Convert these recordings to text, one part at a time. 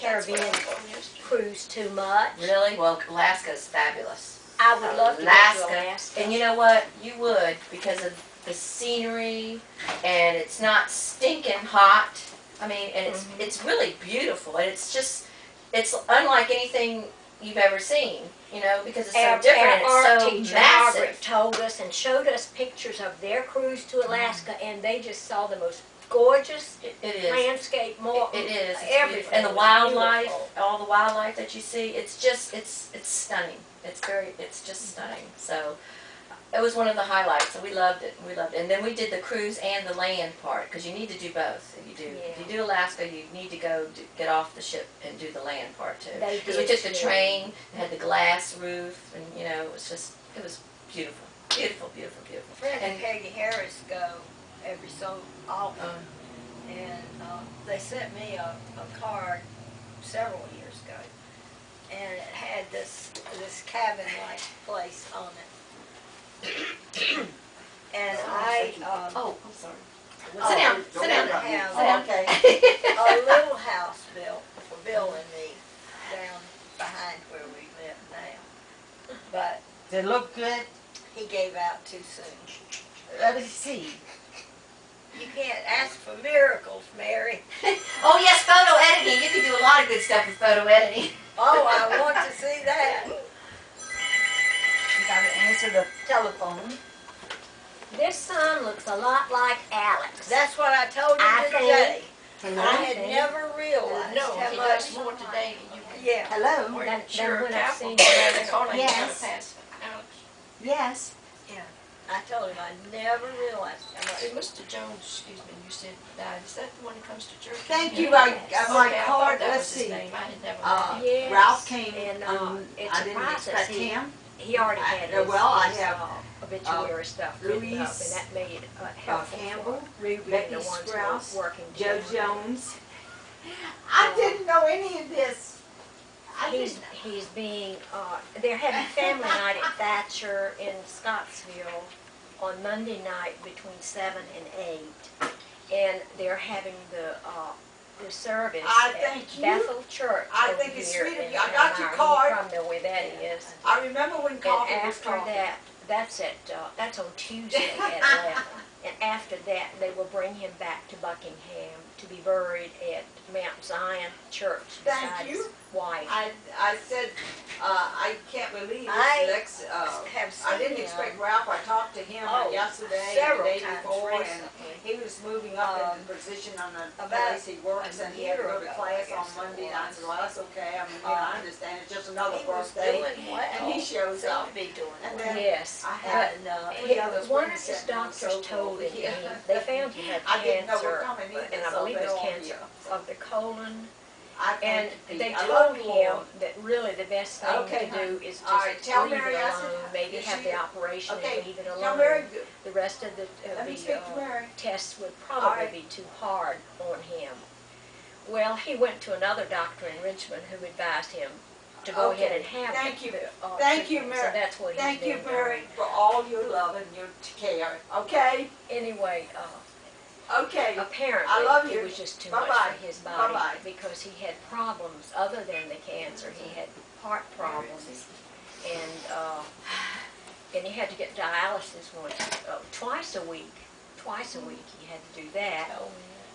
Caribbean cruise too much. Really? Well, Alaska's fabulous. I would love to go to Alaska. And you know what? You would, because of the scenery, and it's not stinking hot. I mean, and it's really beautiful, and it's unlike anything you've ever seen, you know, because it's so different and Our it's so teacher, massive. Margaret, told us and showed us pictures of their cruise to Alaska, and they just saw the most gorgeous It is. landscape, It is. It's everything. beautiful. And the wildlife, all the wildlife that you see, it's stunning. It's just stunning. So it was one of the highlights, and we loved it. And then we did the cruise and the land part, because you need to do both. If you do Alaska, you need to get off the ship and do the land part too. Because we took the train, it had the glass roof, and you know, it was beautiful, beautiful, beautiful, beautiful. Fred and Peggy Harris go every so often, and they sent me a card several years ago, and it had this cabin-like place on it. And I'm sorry. sit down. Have a little house built for Bill and me down behind where we live now. But Does it look good? he gave out too soon. Let us see. You can't ask for miracles, Mary. Oh yes, photo editing. You can do a lot of good stuff with photo editing. Oh, I want to see that. You gotta answer the telephone. This son looks a lot like Alex. That's what I told I you think- today. Hello? I had never realized No, how he much. does more today than you can. Yeah. Hello? Then Sure, when I seen Yes. Yes. I told him I never realized how much. Mr. Jones, excuse me, you said died. Is that the one who comes to church? Thank you. I got my Okay, I card. thought that Let's was his see. name. I had never Yes, Ralph came. and, it I didn't surprised us. expect him. He already had his, Well, I have, obituary stuff written up, Louise, and that made it helpful Campbell, for Ruby and Becky the ones who Sprouse, were working Joe together. Jones. I didn't know any of this. He's being, they're having family night at Thatcher in Scottsville on Monday night between 7 and 8. And they're having the service I at thank you. Bethel Church I over think it's here sweet of in you. I got your Elmira. card. You probably know where that is. I remember when And coffee was after coffee. that, that's on Tuesday at 11. And after that, they will bring him back to Buckingham to be buried at Mount Zion Church Thank beside you. his wife. I said, I can't believe I this, Lex. have I didn't seen expect Ralph. I talked to him yesterday and the several day times before, and recently. he was moving up in the position on the about place he works, a and he had to year go to ago, class I on guess it Monday. And I was. said, well, that's okay. I mean, I understand. It's just another He was birthday. doing well. And he shows Seemed up. to be doing And well. then Yes, I had but three others one of waiting his sitting on the doctors sofa told over him here. they found he had I didn't know cancer, we're coming either, and I so believe it was they're all cancer here. of the colon. I And thank they you. I told love you, him Lord. that really the best thing Okay, to do is All right, just tell leave it Mary I said- alone, maybe is have she- the operation Okay, and leave it tell Mary, alone. The rest of the let me speak to Mary. tests would All probably right. be too hard on him. Well, he went to another doctor in Richmond who advised him to go Okay, ahead and have thank the, you. the, Thank you, treatment. Mary. So that's what Thank he's you, been Mary, doing. for all your love and your care. Okay? Anyway, Okay. apparently I love you. it was just too much Bye-bye. for his body Bye-bye. because he had problems other than the cancer. He had heart problems, and he had to get dialysis twice a week. Twice a week he had to do that,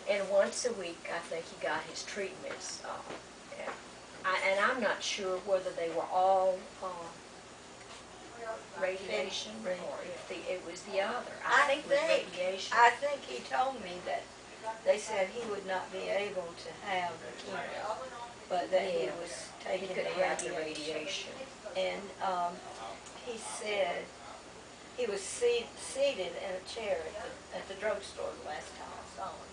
and once a week I think he got his treatments. And I'm not sure whether they were all radiation or if it was the other. I think it was radiation. I think he told me that they said he would not be able to have the chemo, but that he was He taking could the have the radiation. radiation. And he said he was seated in a chair at the drugstore the last time I saw him.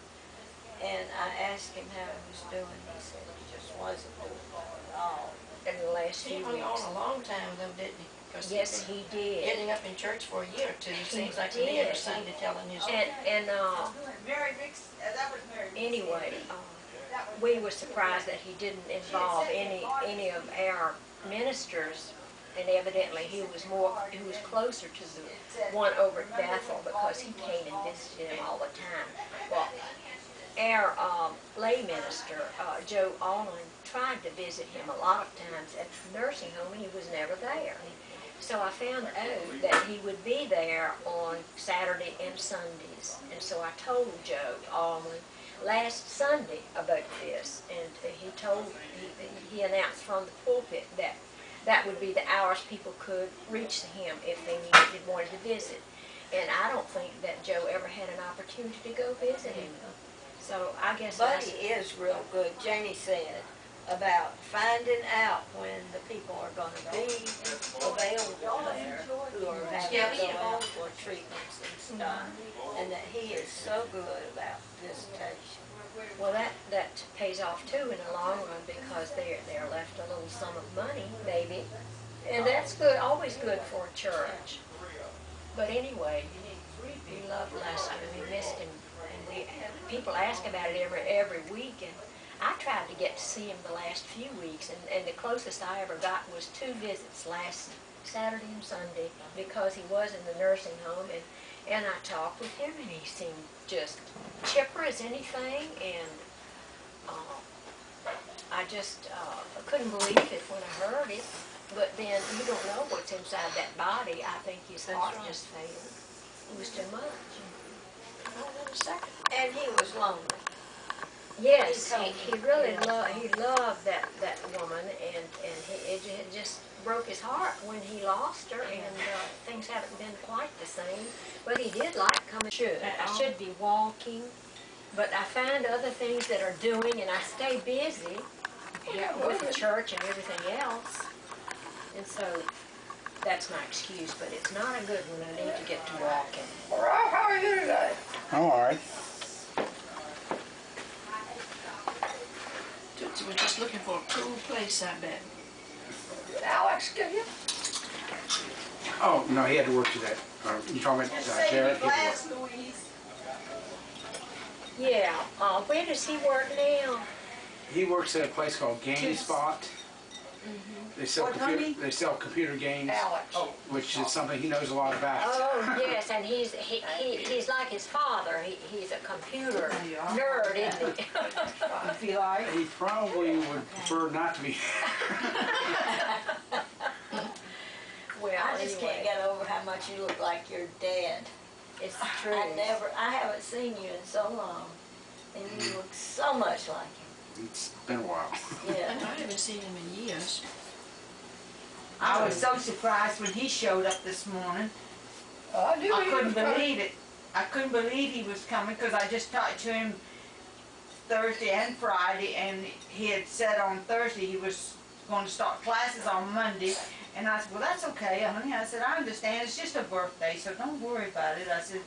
And I asked him how he was doing. He said he just wasn't doing well at all. In the last He few hung weeks. on a long time though, didn't he? 'Cause Yes, he'd he been did. getting up in church for a year or two. It He seems like to me did. ever Sunday telling his And Mary Mix, that was Mary Mix. anyway, we were surprised that he didn't involve any of our ministers, and evidently he was closer to the one over at Bethel because he came and visited him all the time. Well, our lay minister, Joe Allen, tried to visit him a lot of times at the nursing home, and he was never there. So I found out that he would be there on Saturday and Sundays. And so I told Joe Allen last Sunday about this, and he announced from the pulpit that that would be the hours people could reach him if they wanted to visit. And I don't think that Joe ever had an opportunity to go visit him. So I guess Buddy is real good, Janie said, about finding out when the people are gonna be available there, who are having to go out for treatments and stuff. And that he is so good about visitation. Well, that pays off too in the long run, because they're left a little sum of money, maybe. And that's good, always good for a church. But anyway, we loved Lester, and we missed him. And people ask about it every week, and I tried to get to see him the last few weeks, and the closest I ever got was 2 visits last Saturday and Sunday, because he was in the nursing home, and I talked with him, and he seemed just chipper as anything, and I just couldn't believe it when I heard it. But then you don't know what's inside that body. I think his heart just failed. It was too much. Hold on a second. And he was lonely. Yes, he really loved that woman, and it just broke his heart when he lost her, and things haven't been quite the same. But he did like coming. I should be walking, but I find other things that are doing, and I stay busy with the church and everything else. And so that's my excuse, but it's not a good one. I need to get to walking. All right, how are you today? I'm all right. Tootsie was just looking for a cool place, I bet. Did Alex get you? Oh, no, he had to work today. You talking about Jared? He had to work. Glass, Louise. Yeah, where does he work now? He works at a place called Game Spot. They sell What, honey? they sell computer games, Alex. which is something he knows a lot about. Oh, yes, and he's like his father. He's a computer nerd, isn't he? You feel like? He probably would prefer not to be. Well, I just can't get over how much you look like your dad. It's true. I haven't seen you in so long, and you look so much like him. It's been a while. Yeah. I haven't seen him in years. I was so surprised when he showed up this morning. I knew I he couldn't was coming. believe it. I couldn't believe he was coming because I just talked to him Thursday and Friday, and he had said on Thursday he was going to start classes on Monday. And I said, well, that's okay, honey. I said, I understand. It's just a birthday, so don't worry about it. I said,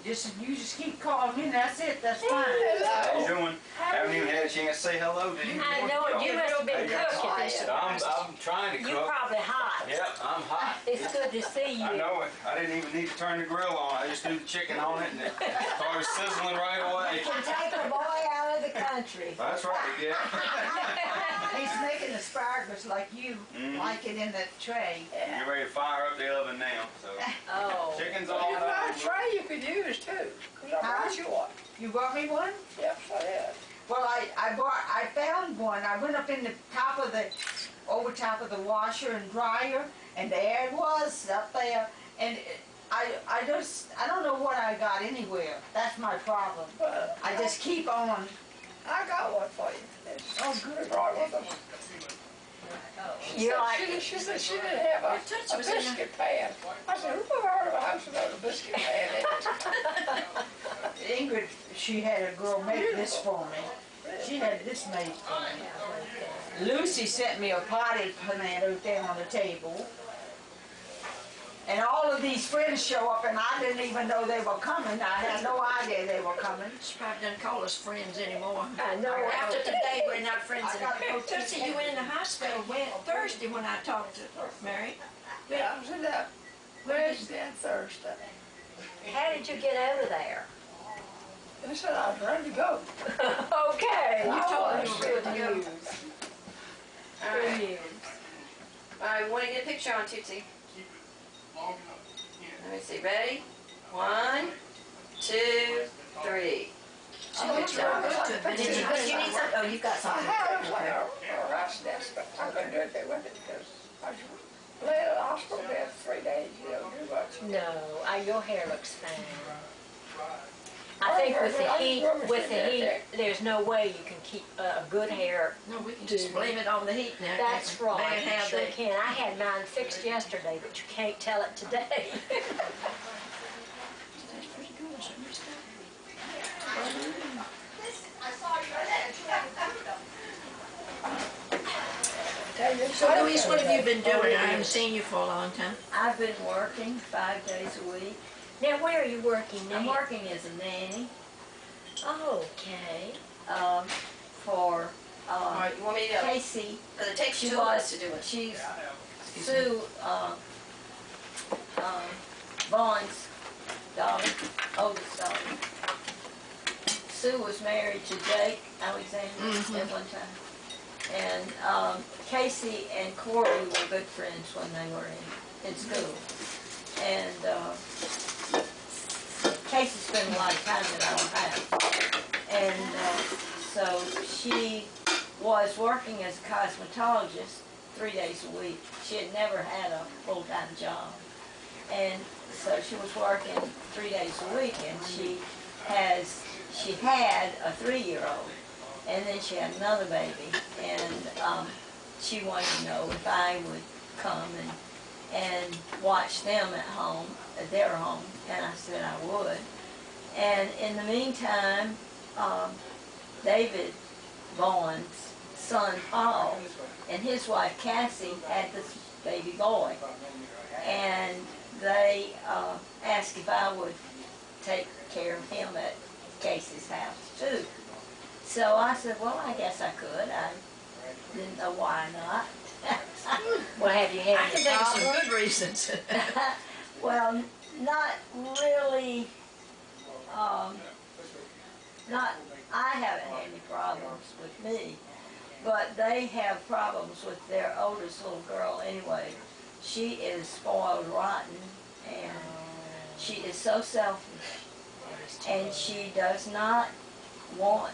you just keep calling me, and that's it. That's fine. How you doing? Haven't even had a chance to say hello to you. I know it. You must have been cooking. I'm trying to You're cook. probably hot. Yep, I'm hot. It's good to see you. I know it. I didn't even need to turn the grill on. I just threw the chicken on it and it started sizzling right away. Can take a boy out of the country. That's right, yeah. He's making asparagus like you like it in the tray. You're ready to fire up the oven now, so. Oh. Chicken's You all got a done. tray you could use too. 'Cause I brought you one. You brought me one? Yes, I did. Well, I found one. I went up in the over top of the washer and dryer, and there it was up there. And I don't know what I got anywhere. That's my problem. But I just keep on. I got one for you. It's Oh, good. right with them. You're like, She said she didn't have a Tootsie was in biscuit pan. I said, who ever heard of a house without a biscuit pan in it? Ingrid, she had a girl make this for me. She had this made for me. Lucy sent me a potted plant out there on the table. And all of these friends show up, and I didn't even know they were coming. I had no idea they were coming. She probably doesn't call us friends anymore. I know. After today, we're not friends I gotta go anymore. to Tootsie, you went in the hospital Thursday when I talked to Mary. Yeah, I was in that Wednesday and Thursday. How did you get out of there? They said I was ready to go. Okay. You told me was. you were good to go. news. All Good right. news. All right, we want to get a picture on Tootsie. Let me see. Ready? 1, 2, 3. She looks so good to have been Did in you, the but you need some, oh, you've got I something. had one or rice desk, but I couldn't do it that way because I was laid in the hospital bed for 3 days, you don't do much. No, your hair looks fine. I think with the heat, there's no way you can keep good hair. No, we can just blame it on the heat now. That's can't we? right, Bad you hair sure day. can. I had mine fixed yesterday, but you can't tell it today. That's pretty good, I understand. So Louise, what have you been doing? I haven't seen you for a long time. I've been working 5 days a week. Now, where are you working now? I'm working as a nanny, Okay. for, All right, you want me to, Casey. because it takes She 2 was- minutes to do it. She's Excuse me. Sue, Vaughn's daughter, oldest daughter. Sue was married to Jake Alexander at one time. And Casey and Corey were good friends when they were in school. And Casey spent a lot of time at our house. And so she was working as a cosmetologist 3 days a week. She had never had a full-time job. And so she was working 3 days a week, and she had a 3-year-old, and then she had another baby, and she wanted to know if I would come and watch them at home, at their home, and I said I would. And in the meantime, David Vaughn's son Paul and his wife Cassie had this baby boy, and they asked if I would take care of him at Casey's house too. So I said, well, I guess I could. I didn't know why not. Well, have you had I any can think of some problems? good reasons. Well, not really, I haven't had any problems with me, but they have problems with their oldest little girl anyway. She is spoiled rotten, and she is so selfish, and she does not want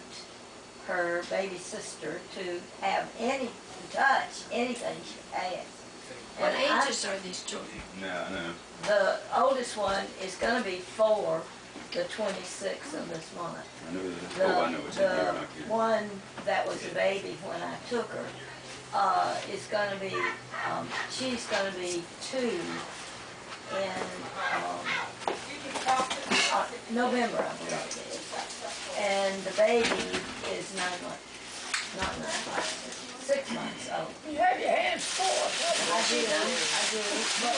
her baby sister to have touch anything she has. What And I- ages are these children? No, I know. The oldest one is gonna be 4, the 26th of this month. I know The, oh, I know it's in here, the not here. one that was a baby when I took her, is gonna be, she's gonna be 2 in, November, I believe it is. And the baby is 9 months, not 9 months, 6 months old. You have your hands full. I do, but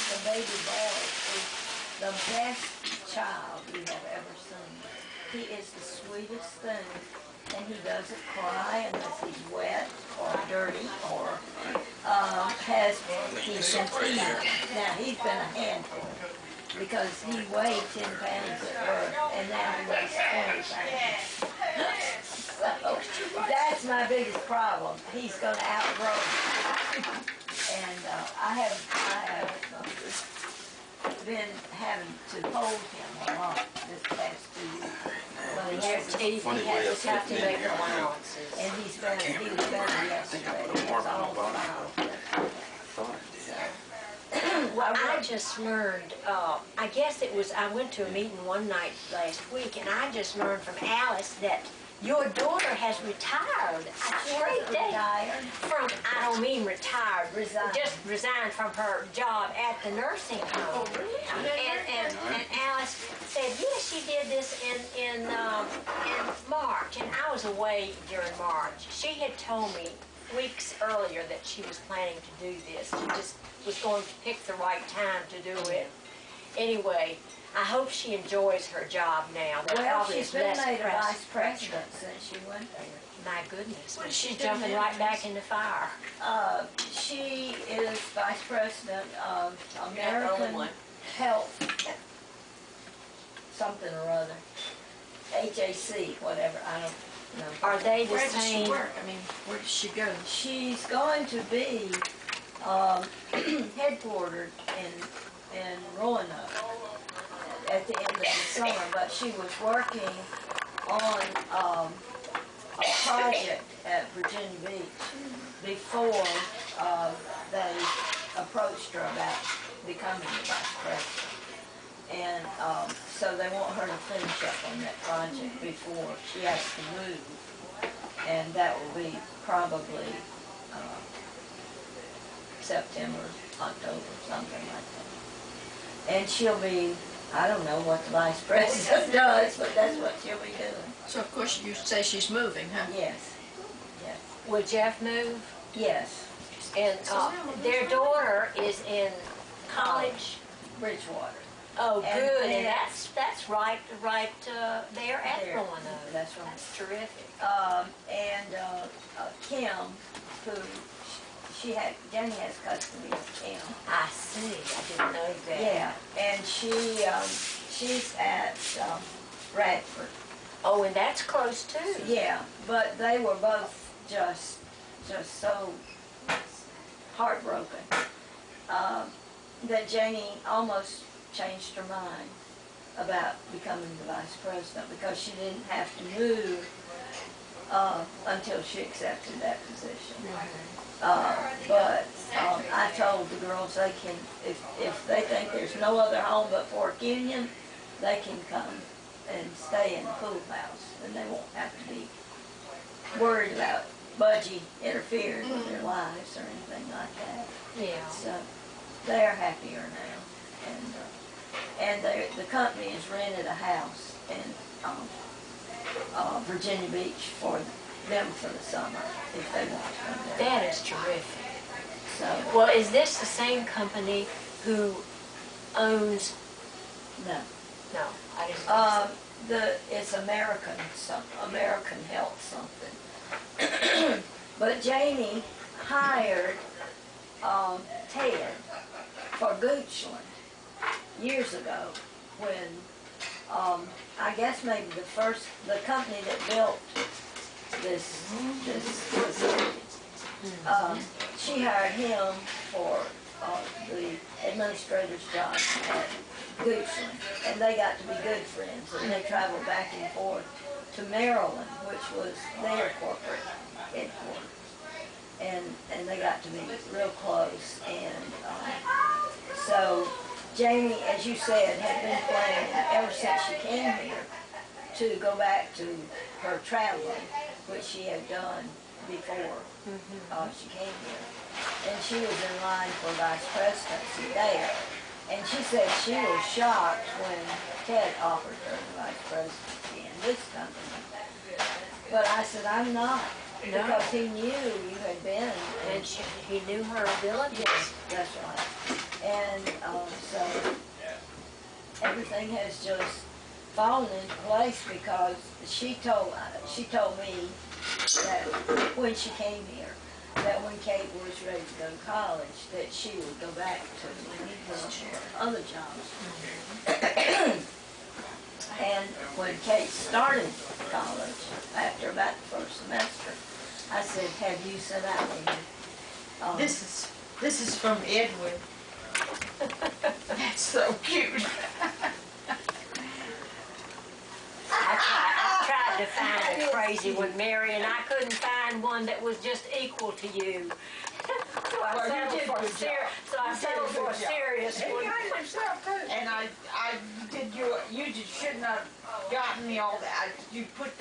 the baby boy is the best child you have ever seen. He is the sweetest thing, and he doesn't cry unless he's wet or dirty or he's been teething. Now, he's been a handful because he weighed 10 pounds at birth, and now he weighs 20 pounds. So, that's my biggest problem. He's gonna outgrow me. And I have been having to hold him a lot this past 2 weeks. Well, he has teeth, he has to have to make allowances. And he was better yesterday. He was all fine. Well, I just learned, I guess it was, I went to a meeting one night last week, and I just learned from Alice that your daughter has retired. She Great hasn't day. retired. From, I don't mean retired, Resigned. just resigned from her job at the nursing home. And Alice said, yes, she did this in March, and I was away during March. She had told me weeks earlier that she was planning to do this. She just was going to pick the right time to do it. Anyway, I hope she enjoys her job now. There Well, probably she's is been less made a press. vice president since she went there. My goodness, What well, is she she's doing jumping now, right back Tracy? in the fire. She is vice president of the only American one. Health, something or other. HAC, whatever, I don't know. Are they the Where does she same? work? I mean, where does she go? She's going to be headquartered in Roanoke at the end of the summer, but she was working on, a project at Virginia Beach before, they approached her about becoming the vice president. And, so they want her to finish up on that project before she has to move. And that will be probably, September, October, something like that. And she'll be, I don't know what the vice president does, but that's what she'll be doing. So of course you say she's moving, huh? Yes, yes, Will Jeff move? yes, And their daughter is in college. Bridgewater. Oh, And- good, and- and that's right there at There, Roanoke. that's right. That's terrific. Kim, who, Jenny has custody of Kim. I see, I didn't know that. Yeah, and she's at, Radford. Oh, and that's close too. Yeah, but they were both just so heartbroken, that Janie almost changed her mind about becoming the vice president because she didn't have to move, until she accepted that position. But I told the girls they can, if they think there's no other home but Fork Union, they can come and stay in the pool house, and they won't have to be worried about Budgie interfering with their lives or anything like that. Yeah. So they're happier now, and the company has rented a house in Virginia Beach for them for the summer if they want to come there. That is terrific. So Well, is this the same company who owns, no. no, I didn't think so. It's American Health something. But Jamie hired, Ted for Goochland years ago when, I guess maybe the company that built this facility, she hired him for, the administrator's job at Goochland, and they got to be good friends, and they traveled back and forth to Maryland, which was their corporate headquarters, and they got to be real close, and, so Jamie, as you said, had been planning ever since she came here to go back to her traveling, which she had done before, she came here. And she was in line for vice presidency there. And she said she was shocked when Ted offered her the vice presidency in this company. But I said, I'm not, because he knew you had been. And he knew her abilities. Yes, that's right. And, so everything has just fallen into place because she told me that when she came here, that when Kate was ready to go to college, that she would go back to her other jobs. And when Kate started college, after about the first semester, I said, have you sent out any? This is from Edward. That's so cute. I tried to find a crazy one, Mary, and I couldn't find one that was just equal to you. So I Well, you settled did for a a good job. serious And one. you yourself too. And I did you just shouldn't have gotten me all that. You put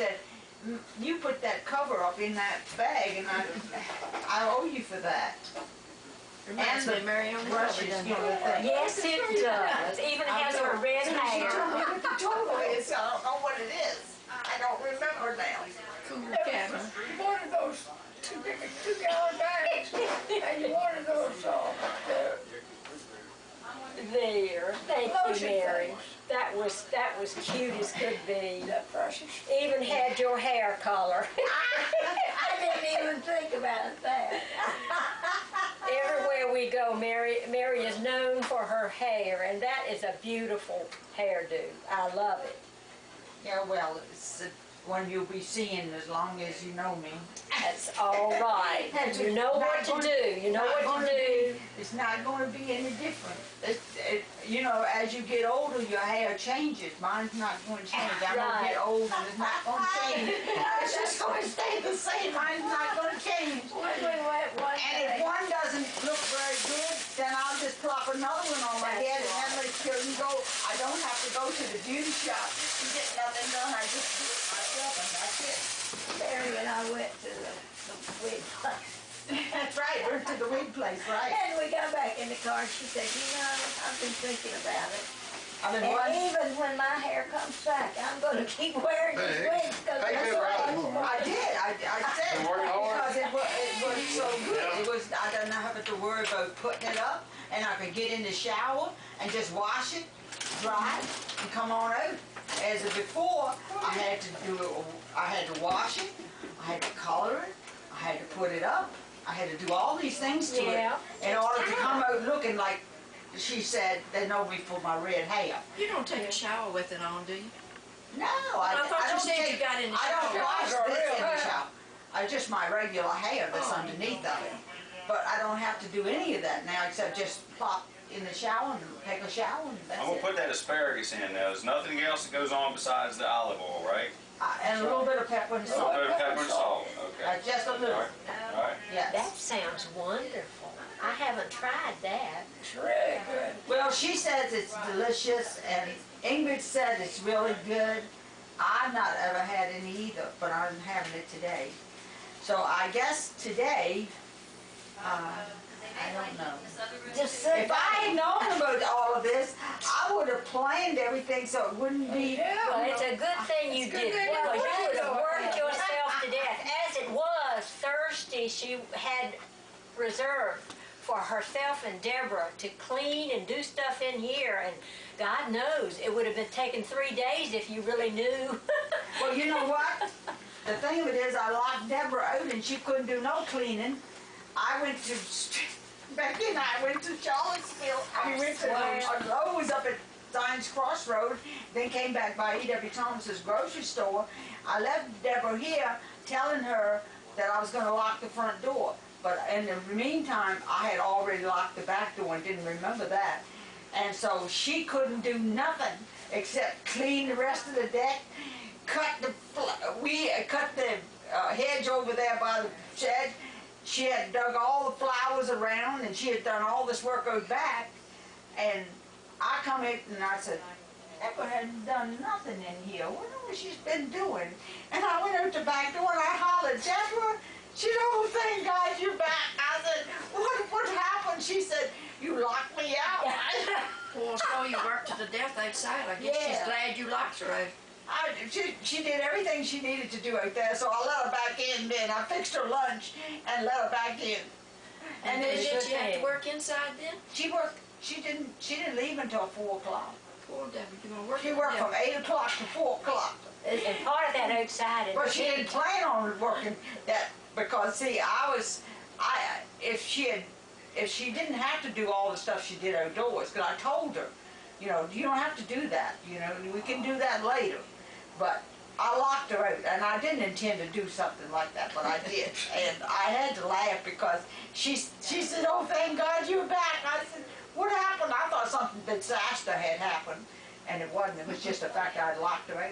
that cover up in that bag, and I owe you for that. Reminds me of Mary on the Brushes, cover, you know, the thing. Yes, it does. Even has her red She hair. told me what the total is, I don't know what it is. I don't remember now. Cougar cabin. You wanted those 2-gallon bags, and you wanted those, There, thank you, Lotion Mary. things. That was cute as could be. that precious. Even had your hair color. I didn't even think about that. Everywhere we go, Mary is known for her hair, and that is a beautiful hairdo. I love it. Yeah, well, it's one you'll be seeing as long as you know me. That's all right. You know what to do, you know what to do. It's not gonna be any different. You know, as you get older, your hair changes. Mine's not gonna change. I'm gonna get old and it's not gonna change. It's just gonna stay the same. Mine's not gonna change. And if one doesn't look very good, then I'll just plop another one on my head and that makes sure you go. I don't have to go to the beauty shop to get nothing done. I just do it myself and that's it. Barry and I went to the wig place. That's right, we're to the wig place, right? And we got back in the car and she said, you know, I've been thinking about it. I've been And wanting. even when my hair comes back, I'm gonna keep wearing these wigs because Hey, that's good, what right? I did, I said, Been working hard? because it was so good. It was, I didn't have to worry about putting it up, and I could get in the shower and just wash it, dry it, and come on out. As of before, I had to wash it, I had to color it, I had to put it up, I had to do all these things to Yeah. it in order to come out looking like, she said, they know me for my red hair. You don't take a shower with it on, do you? No, I thought you don't said you take, got in the I don't shower. wash this in the shower. Just my regular hair that's Oh. underneath of it. But I don't have to do any of that now except just plop in the shower and take a shower and I'm that's gonna it. put that asparagus in now. There's nothing else that goes on besides the olive oil, right? And a little bit of pepper and A little salt. bit of pepper and salt, okay. Just a little, Alright, alright. That yes. sounds wonderful. I haven't tried that. It's really good. Well, she says it's delicious and Ingrid said it's really good. I've not ever had any either, but I'm having it today. So I guess today, I don't know. Just sit If I had known about all of this, I would have planned everything so it wouldn't be. Well, it's a good thing you did, because you would have worked yourself to death. As it was, Thursday, she had reserved for herself and Deborah to clean and do stuff in here, and God knows, it would have been taking 3 days if you really knew. Well, you know what? The thing of it is, I locked Deborah out and she couldn't do no cleaning. I went to, Becky and I went to Charlottesville. We went to Lowe's up at Zions Crossroad, then came back by E.W. Thomas's grocery store. I left Deborah here telling her that I was gonna lock the front door. But in the meantime, I had already locked the back door and didn't remember that. And so she couldn't do nothing except clean the rest of the deck, cut the hedge over there by the shed. She had dug all the flowers around and she had done all this work out back. And I come in and I said, Deborah hadn't done nothing in here. I wonder what she's been doing. And I went out the back door and I hollered, Deborah, she said, oh, thank God you're back. I said, what happened? She said, you locked me out. Well, so you worked to the death outside. I guess she's Yeah. glad you locked her out. She did everything she needed to do out there, so I let her back in then. I fixed her lunch and let her back in. And then Did good you have to thing. work inside then? she didn't leave until 4 o'clock. Poor Debbie, you gonna work? She with worked Debbie. from 8 o'clock to 4 o'clock. And part of that outside in the But she didn't plan on working that, because see, if she didn't have to do all the stuff she did outdoors, because I told her, you know, you don't have to do that, you know, we can do that later. But I locked her out, and I didn't intend to do something like that, but I did. And I had to laugh because she said, oh, thank God you're back. I said, what happened? I thought something disaster had happened, and it wasn't. It was just the fact I had locked her out.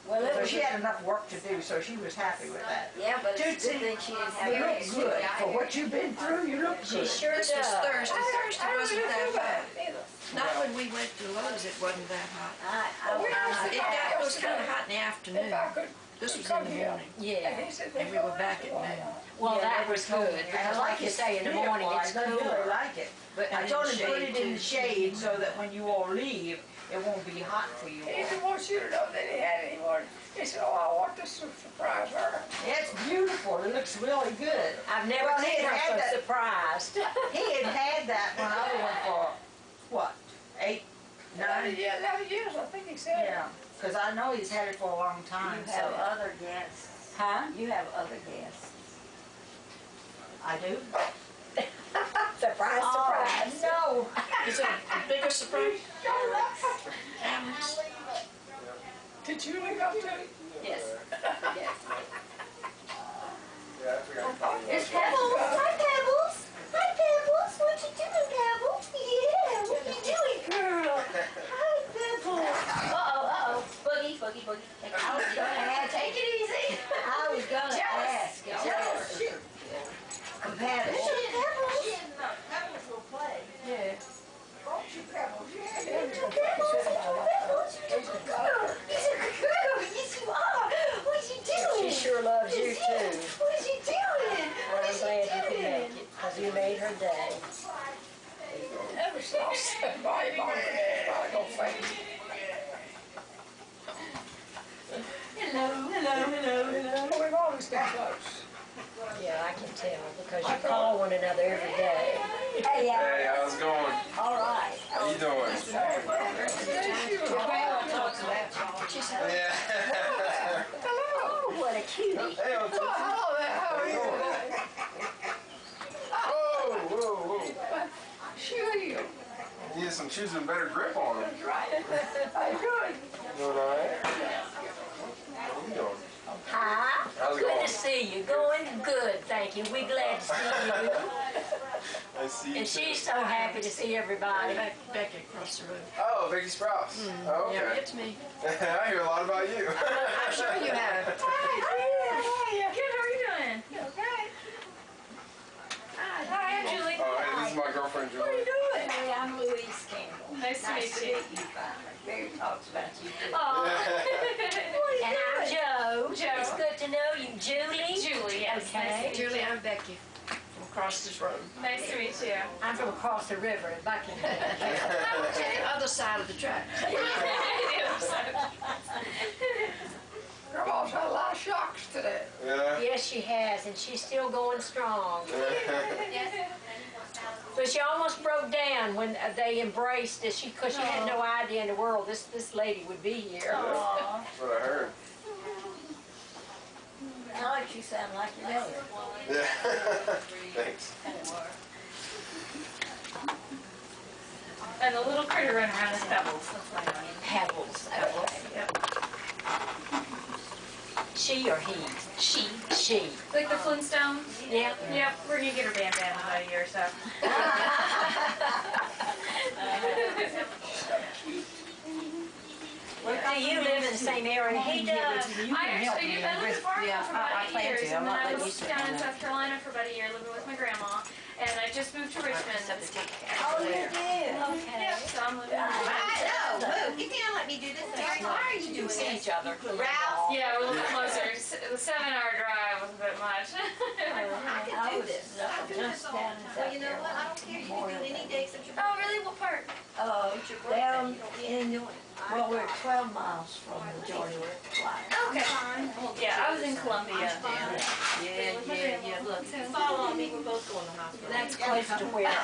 Well, it So was, she had enough work to do, so she was happy with that. yeah, but it's a good thing she didn't have You look any good. For what you've been through, you look She good. sure This was does. Thursday. Thursday wasn't that bad. Either. Not when we went to Lowe's, it wasn't that hot. It was kind of hot in the afternoon. If I could, This was in the morning, Yeah, and he said. and we were back at noon. well, Yeah, that was good, because like you say, in the morning, it's I really cooler. like it. But I in told the him put shade, it in the too. shade so that when you all leave, it won't be hot for you He all. didn't want you to know that he had any more. He said, oh, I want this to surprise her. It's beautiful. It looks really good. I've never Well, he seen had her that- so surprised. He had that one other one for, what, 8, 9? 11 years, I think he said. Yeah, because I know he's had it for a long time, You have so. other guests. Huh? You have other guests. I do? Surprise, surprise. No. Is it a bigger surprise? Alex? Did you look up to him? Yes. Yeah, I forgot. It's Pebbles. Hi, Pebbles. Hi, Pebbles. What you doing, Pebbles? Yeah, what you doing, girl? Hi, Pebbles. Uh-oh. Boogie. I was gonna ask, Take it easy. I was gonna ask. Compatible. Pebbles will play. Yeah. Won't you pebbles? Yeah, Pebbles, you Pebbles. You're a good girl. You're a good girl. Yes, you are. What you doing? She sure loves you Yes, too. What is you doing? Well, I'm glad you could make it, because you made her day. ever so I'll sit by him on the while I go faint. Hello. We've always been close. Yeah, I can tell, because you call one another every day. Hey, Hey, how's it going? All right. How you doing? Grandma talks about Yeah. oh, what a cutie. Hey, I'm Hello there, how are you? Whoa. Sure you. You need some shoes with a better grip on them. How you doing? Doing all right? How you doing? Hi. How's it Good going? to see you. Going good, thank you. We're glad to see you. I see you. And she's so happy to see everybody. Becky across the room. Oh, Vicky Sprouse. Oh, Yeah, okay. it's me. I hear a lot about you. I'm sure you have. Good, how are you doing? Hi, I'm Julie. Oh, hey, this is my girlfriend, Julie. Hey, I'm Louise Campbell. Nice to Nice to meet you. meet you finally. Mary talks about you too. Aw. And I'm Joe. Joe. It's good to know you. Julie? Julie, yes. Okay. Nice to meet Julie, you. I'm Becky from across this room. Nice to meet you. I'm from across the river in Buckingham. Other side of the track. Grandma's had a lot of shocks today. Yeah. Yes, she has, and she's still going strong. But she almost broke down when they embraced it. Because she had no idea in the world this lady would be here. That's what I heard. Alex, you sound like your mother. Yeah. Thanks. And the little critter running around is Pebbles. Pebbles. Okay. She or he? She. She. Like the Flintstones? Yeah. Yep, we're gonna get her bandana in about a year or so. Do you live in the same area he does? I actually, I lived in Farmville for I about 8 plan years, to. I'm and then not I letting you was sit down on in that. South Carolina for about a year living with my grandma, and I just moved to Richmond. Oh, you did? Okay. Yep, so I'm living in know. You can't let me do this. Why are you doing see each other? Ralph? Yeah, we're a little closer. The 7-hour drive was a bit much. I was just down in South You know what, I don't care, you can do any day except your Oh, really? What part? down in, well, we're 12 miles from the Georgia line. Okay. Yeah, I was in Columbia. Yeah, look, follow me, we're both going to hospital. That's close to where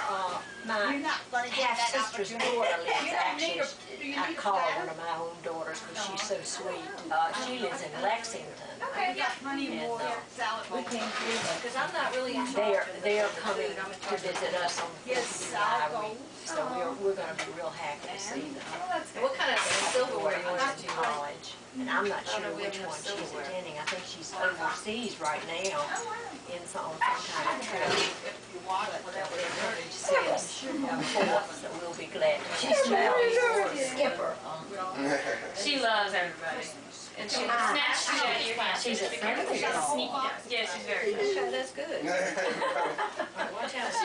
my half-sister's daughter lives, actually. I call her one of my own daughters because she's so sweet. She lives in Lexington. Okay, yeah. And, We came through, Because I'm not really in they're coming to visit us on 4th of July week. So we're gonna be real happy to see them. what kind of silverware you want Going to to college, and I'm not sure which one she's attending. I think she's overseas right now in some kind of trip. But they're coming to see us on 4th, so we'll be glad. She's now skipper. She loves everybody. And she snatched you out of your hand. She's a friendly She's dog. sneaky. Yeah, she's very good. Okay, that's good.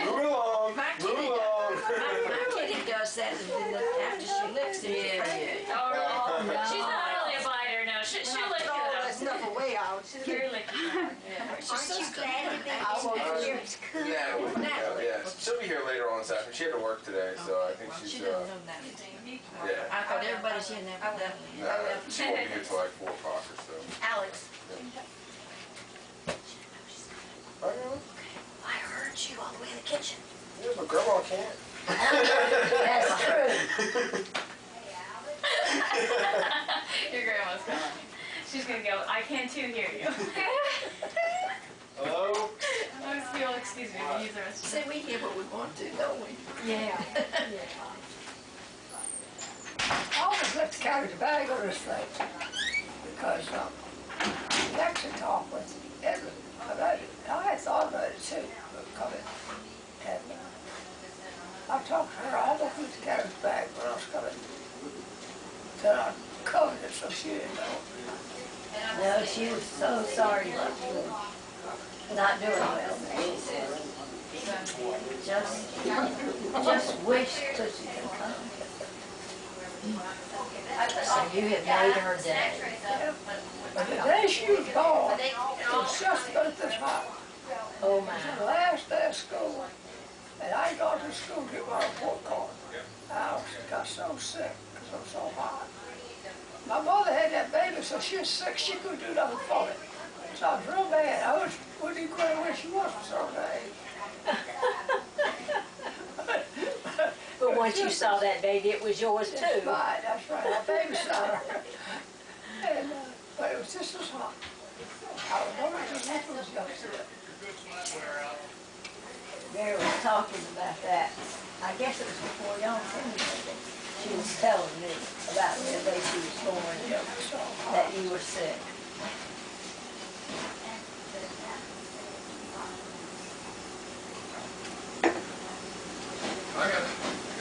Move along. Move along. My kitty does that, and then after she licks it. Yeah. Oh, really? She's not really a biter, no. She'll lick you though. stuff away out. She's very licky. Aren't you glad to be here? It's cool. Yeah. She'll be here later on this afternoon. She had to work today, so I think She she's, doesn't know that. yeah. I thought everybody's here now. Nah, she won't be here till like 4 o'clock or so. Alex. Oh, really? I heard you all the way in the kitchen. Yeah, but grandma can't. That's true. Your grandma's coming. She's gonna go, I can too hear you. Hello? You'll excuse me, we use the rest of See, we hear what we want to, don't we? Yeah. I always let the carry the bag on his face because Jackson talked with Edwin about it. I had thought about it too, because it, and I talked to her almost with the carriage bag when I was coming. Then I covered it so she didn't know. No, she was so sorry that you were not doing well, she said. Just wish that she could come. So you have made her day. But the day she was gone, it was just about this hot. Oh It was my. the last day of school, and I got to school to get my report card. I got so sick because it was so hot. My mother had that baby, so she was sick. She couldn't do nothing for it. So I was real bad. I wouldn't even quite where she was for some days. But once you saw that baby, it was yours It's too. fine, that's right. I babysat her. And, but it was just as hot. I was wondering if it was going to Mary was talking about that. I guess it was before y'all came. She was telling me about the day she was born, that you were sick.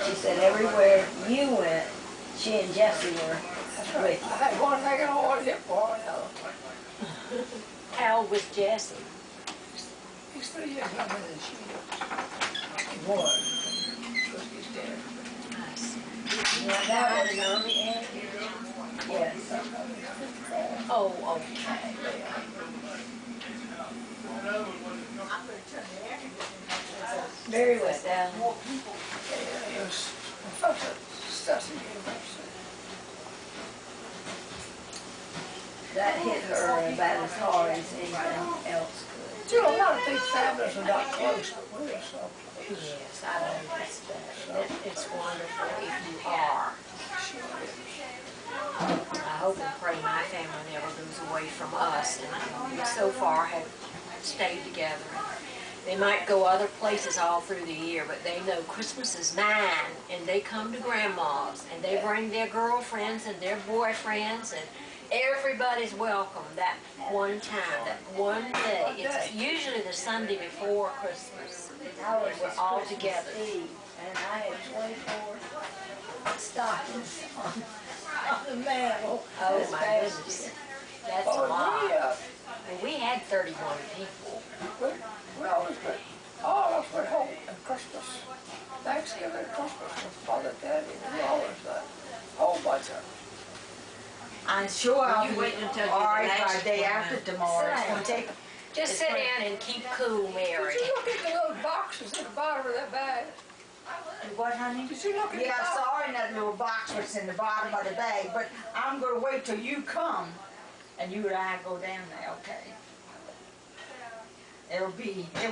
She said everywhere you went, she and Jesse were with you. I had one leg and one hip for another. How old was Jesse? He's 3 years younger than she is. He was, because he's dead. Yeah, that was Naomi and yes. Oh, okay. Very well down. It was Professor Stussy University. That hit her about as hard as anything else could. You know, a lot of big families are not close, but we're so close. Yes, I understand. It's wonderful if you are. I hope and pray my family never goes away from us, and we so far have stayed together. They might go other places all through the year, but they know Christmas is mine, and they come to grandma's, and they bring their girlfriends and their boyfriends, and everybody's welcome that one time, that one day. It's usually the Sunday before Christmas. Ours We're was all Christmas together. Eve, and I had 24 stockings on the mantle. Oh this my past goodness, year. that's a Oh, lot. we, Well, we had 31 people. we always went, all of us went home at Christmas. Thanksgiving and Christmas with Father Daddy. We always went. Whole bunch of them. I'm sure I'll You be wait until you're all the right by last day one after now. tomorrow. It's gonna take, Just sit down and keep cool, Mary. Did you look at the little boxes at the bottom of that bag? what, honey? Did you look at the Yeah, I box? saw in that little box what's in the bottom of the bag, but I'm gonna wait till you come and you and I go down there, okay? It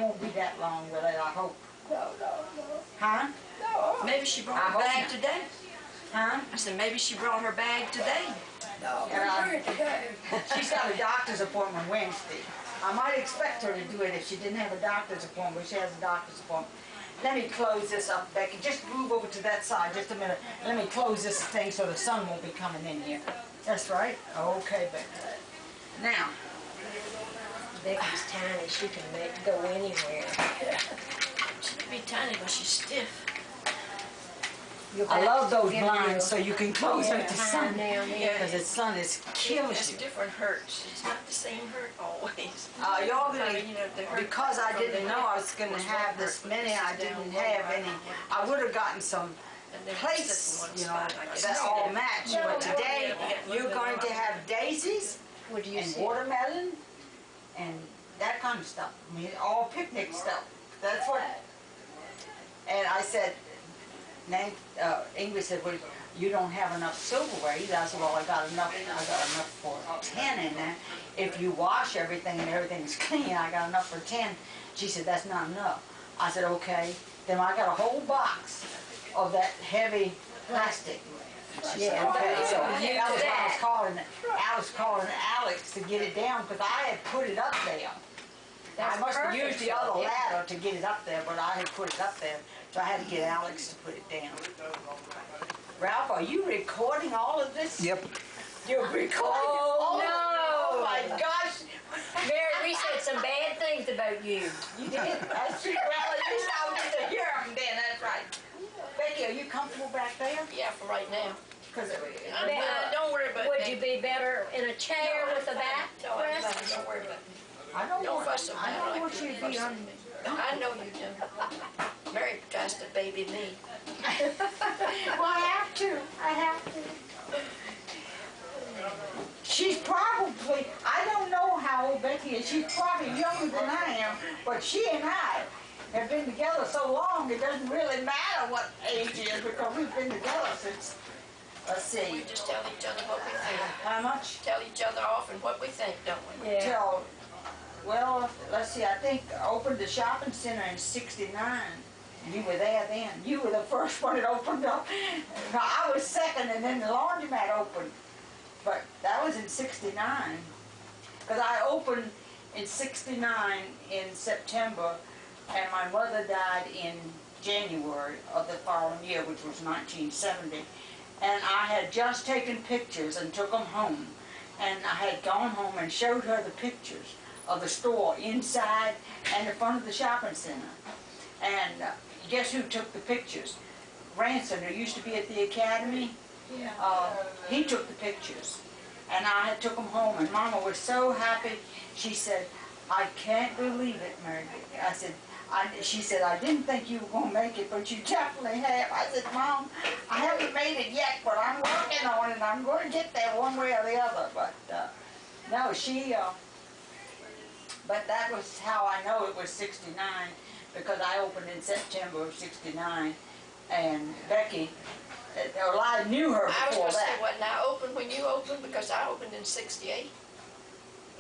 won't be that long, will it, I hope? No. Huh? No, Maybe she I brought her hope bag not. today. Huh? I said, maybe she brought her bag today. no, we bring it today. She's got a doctor's appointment Wednesday. I might expect her to do it if she didn't have a doctor's appointment, but she has a doctor's appointment. Let me close this up, Becky. Just move over to that side just a minute. Let me close this thing so the sun won't be coming in here. That's right. Okay, Becky. Now, Becky's tiny, she can go anywhere. She could be tiny, but she's stiff. I love those blinds so you can close them Time at the sun. down there. Because the sun is killing It's you. different hurts. It's not the same hurt always. Y'all I gonna, mean, you know, the hurt because I from didn't the know I hip was gonna was have one this hurt, but many, this I is down didn't low, have right any. on one. I would have gotten some And then plates, sits in one you know, spot, I guess. that all match. But today, Yeah. you're going to have daisies What do you and see? watermelon and that kind of stuff. I mean, all picnic stuff. That's what. And I said, Ingrid said, well, you don't have enough silverware. I said, well, I got enough for 10 in there. If you wash everything and everything's clean, I got enough for 10. She said, that's not enough. I said, okay. Then I got a whole box of that heavy plastic. She said, okay. So that was why I was calling Alex to get it down because I had put it up there. I must have used the other ladder to get it up there, but I had put it up there, so I had to get Alex to put it down. Ralph, are you recording all of this? Yep. You're recording? Oh, Oh no. my gosh, Mary, we said some bad things about you. You did? That's true. Well, at least I will get to hear them then, that's right. Becky, are you comfortable back there? Yeah, for right now. Cause Don't worry about Would me. you be better in a chair with a back No, I'm rest? fine. Don't worry about me. I don't Don't want, fuss I about don't it want like you you're to be fussing on. me. I know you do. Mary tries to baby me. Well, I have to. She's probably, I don't know how old Becky is. She's probably younger than I am, but she and I have been together so long, it doesn't really matter what age is because we've been together since, let's We see, just tell each other what we think. how much? Tell each other often what we think, don't we? Yeah. Till, well, let's see, I think I opened the shopping center in '69. You were there then. You were the first one that opened up. No, I was second and then the laundromat opened. But that was in '69. Because I opened in '69 in September and my mother died in January of the following year, which was 1970. And I had just taken pictures and took them home. And I had gone home and showed her the pictures of the store inside and the front of the shopping center. And guess who took the pictures? Ransom, who used to be at the academy. He took the pictures. And I had took them home and Mama was so happy. She said, I can't believe it, Mary. I said, she said, I didn't think you were going to make it, but you definitely have. I said, Mom, I haven't made it yet, but I'm working on it. I'm going to get there one way or the other. But no, but that was how I know it was '69, because I opened in September of '69, and Becky, well, I knew her I was before gonna say, that. wasn't I open when you opened? Because I opened in '68.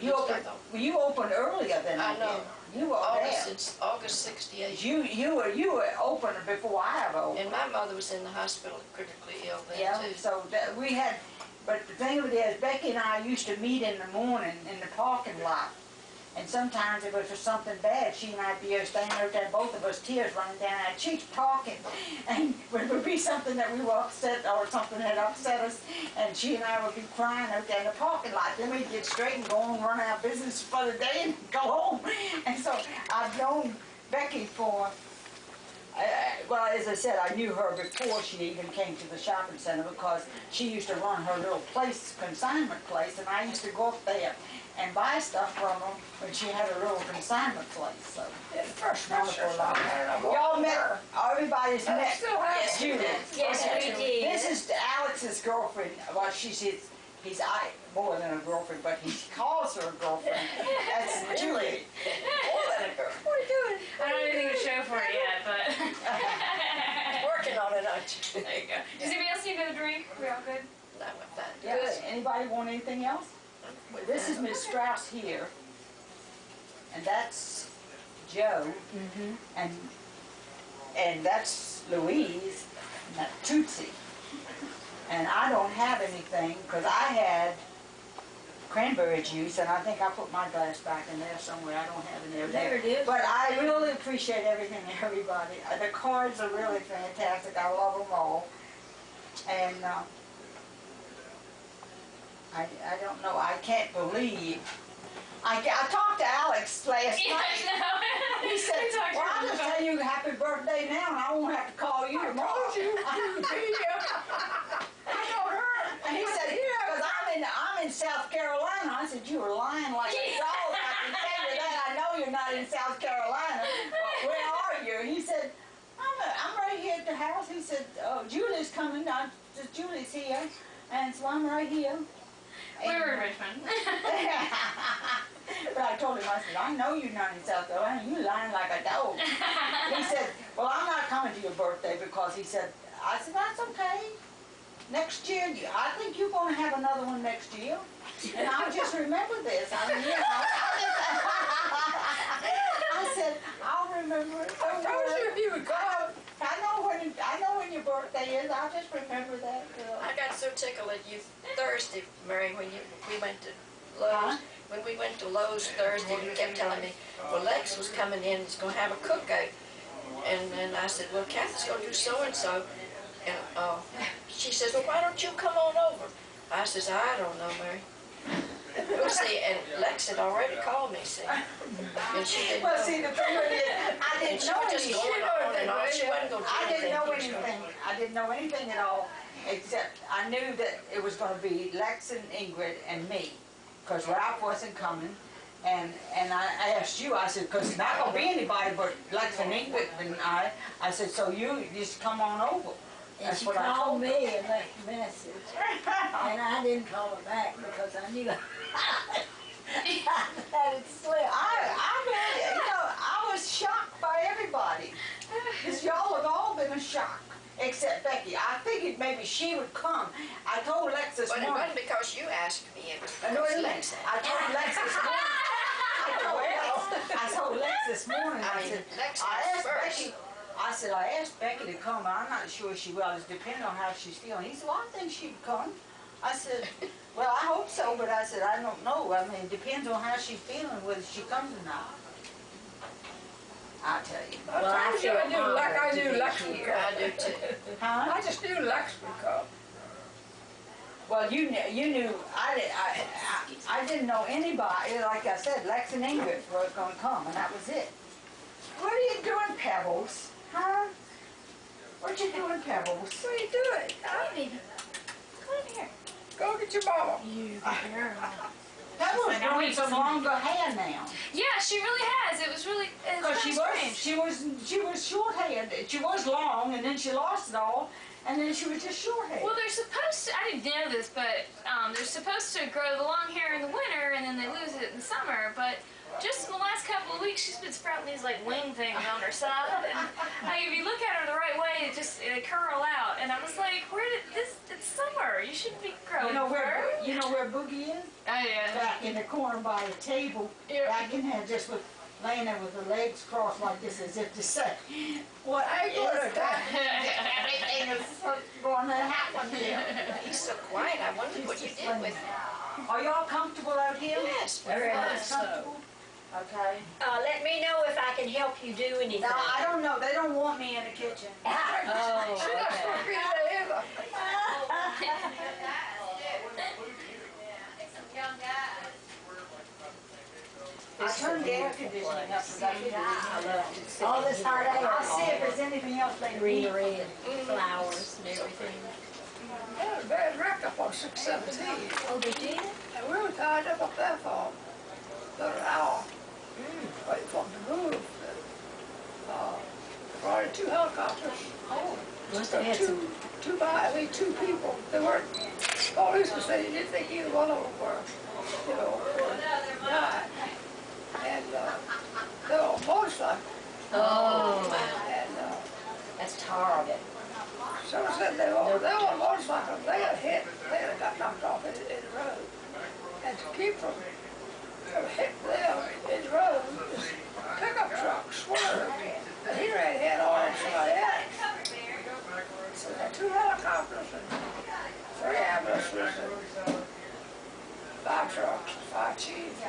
You opened, well, you opened earlier than I I know. did. You were there. August '68. You were open before I ever opened. And my mother was in the hospital critically ill then Yeah, too. so that we had, but the thing of it is, Becky and I used to meet in the morning in the parking lot. And sometimes if it was something bad, she and I'd be standing out there, both of us, tears running down our cheeks, talking. And it would be something that we were upset, or something that upset us, and she and I would be crying out there in the parking lot. Then we'd get straight and go and run our business for the day and go home. And so I've known Becky for, well, as I said, I knew her before she even came to the shopping center, because she used to run her little place, consignment place, and I used to go up there and buy stuff from her when she had a little consignment place. So First known her for a long time. Y'all met, everybody's met still have Yes, you Judy. did. Yes, we did. This is Alex's girlfriend. Well, he's more than a girlfriend, but he calls her a girlfriend. That's Julie. More than a girl. What are you doing? I don't have anything to show for it yet, but Working on it, aren't you? there you go. Does anybody else need another drink? We all good? That went fine. Yeah, anybody want anything else? This is Miss Strauss here, and that's Joe, and that's Louise, and that's Tootsie. And I don't have anything, because I had cranberry juice, and I think I put my glass back in there somewhere. I don't have it there. There it is. But I really appreciate everything, everybody. The cards are really fantastic. I love them all. And I don't know. I can't believe. I talked to Alex last night. He said, We talked well, I'll just about tell you happy birthday now, and I won't have to call you tomorrow. And he said, because I'm in South Carolina. I said, you were lying like a dog. I can tell you that. I know you're not in South Carolina. Where are you? He said, I'm right here at the house. He said, oh, Julie's coming. Julie's here. And so I'm right here. We were in Richmond. But I told him, I said, I know you're not in South Carolina. You're lying like a dog. He said, well, I'm not coming to your birthday because he said, I said, that's okay. Next year, I think you're going to have another one next year. And I'll just remember this. I mean, I said, I'll remember it. I told you you would go. I know when your birthday is. I'll just remember that. I got so tickled at you Thursday, Mary, when we went to Lowe's. Huh? When we went to Lowe's Thursday, you kept telling me, well, Lex was coming in, was going to have a cookout. And then I said, well, Kathy's going to do so-and-so. And she says, well, why don't you come on over? I says, I don't know, Mary. Well, see, and Lex had already called me, see, and she didn't Well, know. see, the thing with it, I And didn't she know was just anything. going on and on, she wasn't gonna do I didn't know anything. anything. I didn't know anything at all, except I knew that it was gonna be Lex and Ingrid and me, cause Ralph wasn't coming. And I asked you, I said, cause it's not gonna be anybody but Lex and Ingrid and I said, so you just come on over. And That's she what I called told her. me and left a message, and I didn't call her back because I knew that it slipped. I was shocked by everybody. Cause y'all have all been a shock, except Becky. I figured maybe she would come. I told Lex this But it morning. wasn't because you asked me, it was No, because it Lex isn't. had. I told Lex this morning. I told Lex this morning, I I mean, said, Lex I asked asked first. Becky, I said, I asked Becky to come, but I'm not sure she will. It's depending on how she's feeling. He said, well, I think she'd come. I said, well, I hope so, but I said, I don't know. I mean, it depends on how she's feeling, whether she comes or not. I'll tell you. Well, I I told you I knew feel Lex, I honored to knew be Lex would here. come. I do too. Huh? I just knew Lex would come. Well, you knew, I didn't know anybody. Like I said, Lex and Ingrid were gonna come, and that was it. What are you doing, Pebbles? Huh? What you doing, Pebbles? What are you doing? Huh? Come here. Go get your mama. You girl. Pebbles Like, I'm growing waiting some for- longer hair now. Yeah, she really has. It was really, it's Cause kind of strange. she was short haired. She was long, and then she lost it all, and then she was just short haired. Well, they're supposed to, I didn't know this, but they're supposed to grow the long hair in the winter and then they lose it in summer. But just in the last couple of weeks, she's been sprouting these like wing things on her side. And like, if you look at her the right way, they curl out. And I was like, where did this, it's summer. You shouldn't be growing fur. You know where Boogie is? Oh, yeah. Back in the corner by a table, Yeah. back in there, just with, laying there with her legs crossed like this, as if to say, what I ain't gonna is that? Everything is going to happen here. He's so quiet, I wondered what you did with him. Are y'all comfortable out here? Yes, Very very much nice. so. Comfortable? Okay. Let me know if I can help you do anything. Now, I don't know, they don't want me in the kitchen. Oh, She's not supposed to be there either. I turned the air conditioning up, because I figured I love to see All this hot air. I'll see if there's anything else they need. greenery and flowers and everything. Had a bad wreck up on 617. Oh, they did? And we were tied up there for about an hour. Waiting for them to move. Brought in 2 helicopters. Oh, must So have had some. I mean, 2 people. They weren't, policemen said he didn't think either one of them were, died. And, they were on motorcycle. Oh, And, that's horrible. so said they were on motorcycle. They had hit, they had got knocked off in the road. And to keep from hitting them in the road, this pickup truck swerved. And he ran head on somebody else. So we had 2 helicopters and 3 ambulances and 5 trucks, 5 chiefs.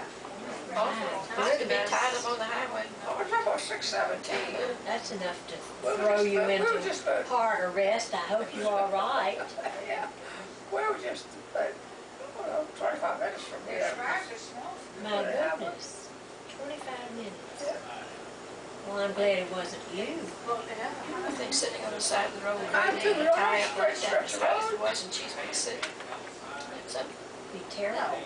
Good to be tied up on the highway. Oh, we're talking about 617. That's enough to We were throw just you about- we were into just about- hard arrest. I hope you're all right. Yeah, we were just, 25 minutes from here. My goodness, 25 minutes. Well, I'm glad it wasn't you. I think sitting on the side of the road, I waiting took to the tie road up like that, straight as to fast as road. it was, and she's been sick. So, Be terrible.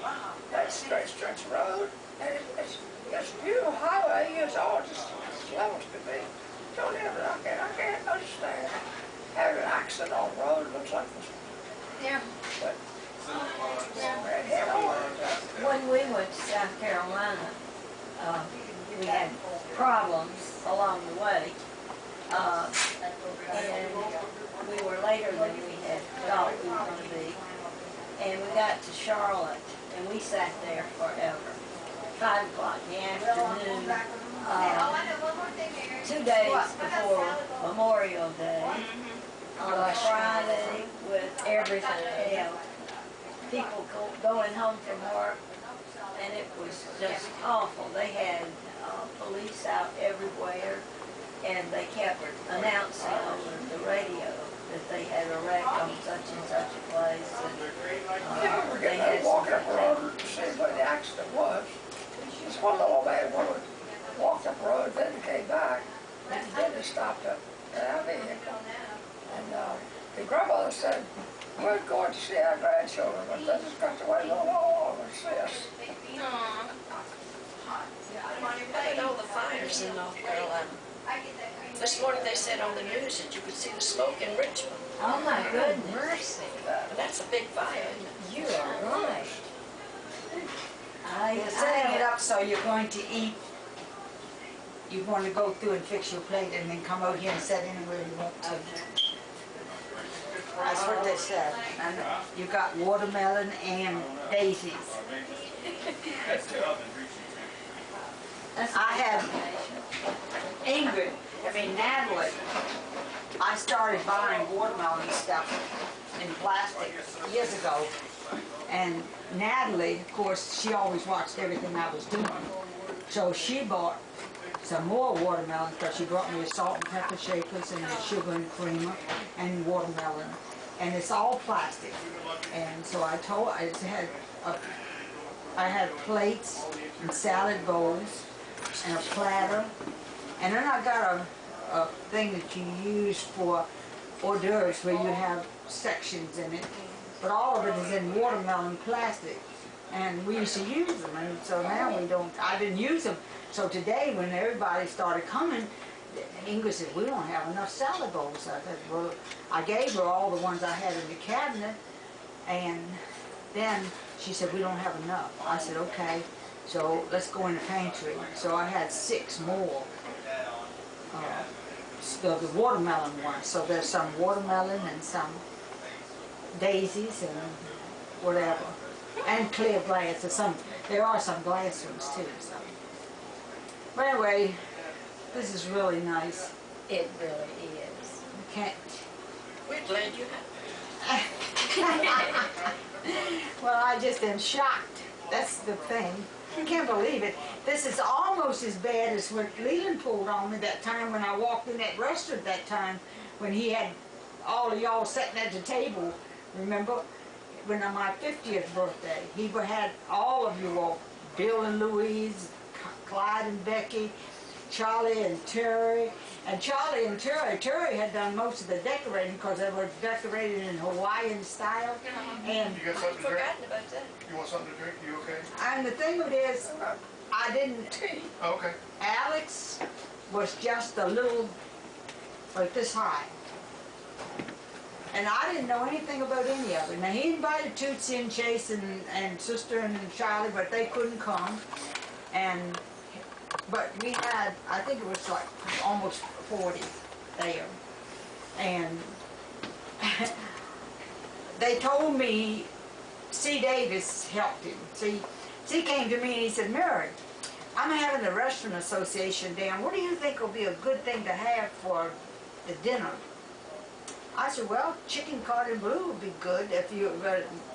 That straight stretch of road, and it's a beautiful highway, it's all just level to be. Don't ever, I can't understand having an accident on the road, looks like this. Yeah. But, ran head on. When we went to South Carolina, we had problems along the way. And we were later than we had thought we were gonna be. And we got to Charlotte, and we sat there forever. 5 o'clock in the afternoon, 2 days before Memorial Day, on a Friday with everything else. People going home from work, and it was just awful. They had police out everywhere, and they kept announcing on the radio that they had a wreck on such and such a place. And, Yeah, we're they getting had out, walking up the road, some see where the accident was. This one little man woman walked up the road, then came back, and then they stopped at our vehicle. And the grandmother said, we're going to see our grandchildren, but they just got to wait a little longer to see us. Look at all the fires in North Carolina. This morning they said on the news that you could see the smoke in Richmond. Oh my goodness. Mercy. And that's a big fire, isn't it? You are right. They're setting it up so you're going to eat, you're going to go through and fix your plate and then come out here and sit anywhere you want to. That's what they said. And you got watermelon and daisies. I have Natalie, I started buying watermelon stuff in plastic years ago. And Natalie, of course, she always watched everything I was doing. So she bought some more watermelon because she brought me a salt and pepper shakers and a sugar and creamer and watermelon. And it's all plastic. And so I told her, I had plates and salad bowls and a platter. And then I got a thing that you use for hors d'oeuvres where you have sections in it. But all of it is in watermelon plastic. And we used to use them, and so now we don't, I didn't use them. So today when everybody started coming, Ingrid said, we don't have enough salad bowls. I said, well, I gave her all the ones I had in the cabinet, and then she said, we don't have enough. I said, okay, so let's go in the pantry. So I had 6 more, the watermelon ones. So there's some watermelon and some daisies and whatever, and clear glass. There are some glass ones too. So, but anyway, this is really nice. It really is. I can't. We're glad you have. Well, I just am shocked. That's the thing. I can't believe it. This is almost as bad as what Leland pulled on me that time when I walked in that restaurant that time when he had all of y'all sitting at the table. Remember? When on my 50th birthday, he had all of you all, Bill and Louise, Clyde and Becky, Charlie and Terry. And Charlie and Terry had done most of the decorating because they were decorated in Hawaiian style. And You got I'd something to drink? forgotten about that. You want something to drink? You okay? And the thing of it is, I didn't, Oh, okay. Alex was just a little, like this high. And I didn't know anything about any of it. Now he invited Tootsie and Chase and Sister and Charlie, but they couldn't come. But we had, I think it was like almost 40 there. And they told me C. Davis helped him. C came to me and he said, Mary, I'm having a restaurant association down. What do you think will be a good thing to have for the dinner? I said, well, chicken cordon bleu would be good if you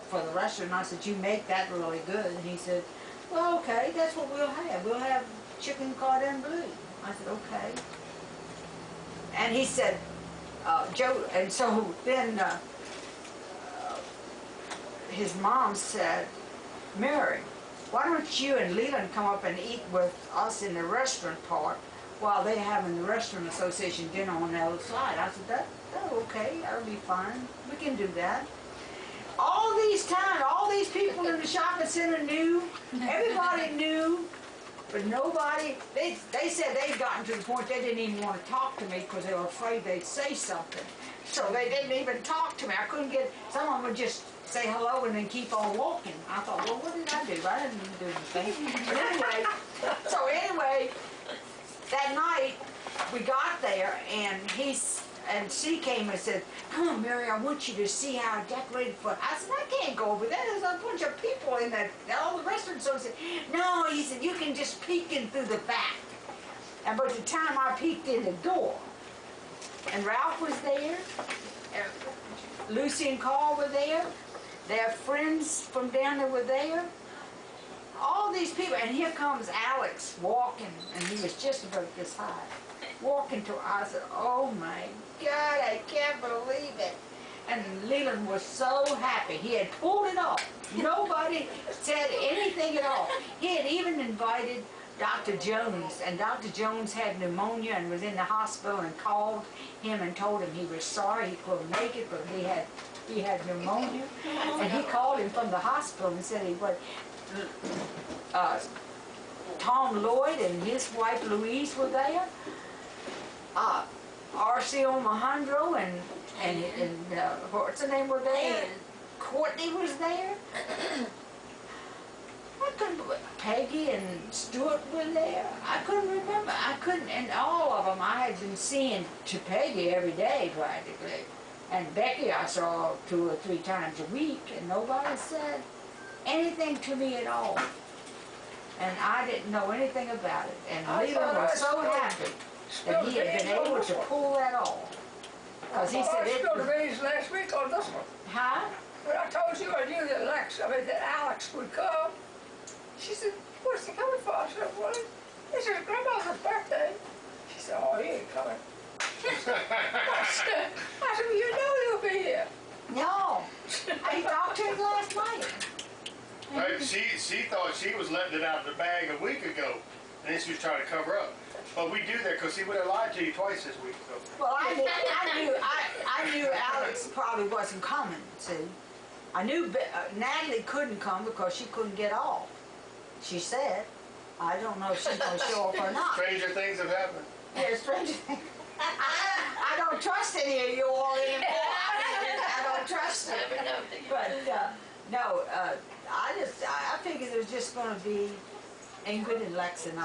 for the restaurant. I said, you make that really good. And he said, well, okay, that's what we'll have. We'll have chicken cordon bleu. I said, okay. And he said, Joe, and so then his mom said, Mary, why don't you and Leland come up and eat with us in the restaurant part while they're having the restaurant association dinner on the other side? I said, that's okay, that'll be fine. We can do that. All these times, all these people in the shopping center knew, everybody knew, but nobody, they said they'd gotten to the point they didn't even want to talk to me because they were afraid they'd say something. So they didn't even talk to me. I couldn't get, some of them would just say hello and then keep on walking. I thought, well, what did I do? I didn't do anything. But anyway, that night we got there and she came and said, come on, Mary, I want you to see how I decorated for. I said, I can't go over there. There's a bunch of people in there. All the restaurants. So he said, no, he said, you can just peek in through the back. And by the time I peeked in the door, and Ralph was there, and Lucy and Carl were there, their friends from down there were there. All these people, and here comes Alex walking, and he was just about this high. Walking to us, I said, oh my God, I can't believe it. And Leland was so happy. He had pulled it off. Nobody said anything at all. He had even invited Dr. Jones, and Dr. Jones had pneumonia and was in the hospital, and called him and told him he was sorry he couldn't make it, but he had pneumonia. And he called him from the hospital and said he was. Tom Lloyd and his wife Louise were there. Arcio Mahandro and what's the name were there? Courtney was there. I couldn't. Peggy and Stuart were there. I couldn't remember. I couldn't. And all of them I had been seeing to Peggy every day practically. And Becky I saw 2 or 3 times a week, and nobody said anything to me at all. And I didn't know anything about it. And Leland was so happy that he had been able to pull that off. Because he said I it spilled the was, beans last week on this one. huh? When I told you I knew that that Alex would come, she said, what's he coming for? I said, well, it's his grandmother's birthday. She said, oh, he ain't coming. I said, well, you know he'll be here. No. I talked to him last night. Right, she thought she was letting it out of the bag a week ago, and then she was trying to cover up. But we do that because he would have lied to you twice this week. So. Well, I knew Alex probably wasn't coming, see. I knew Natalie couldn't come because she couldn't get off. She said. I don't know if she's going to show up or not. Stranger things have happened. Yeah, stranger things. I don't trust any of you all anymore. I don't trust them. Never know. But, no, I figured it was just going to be Ingrid and Lex and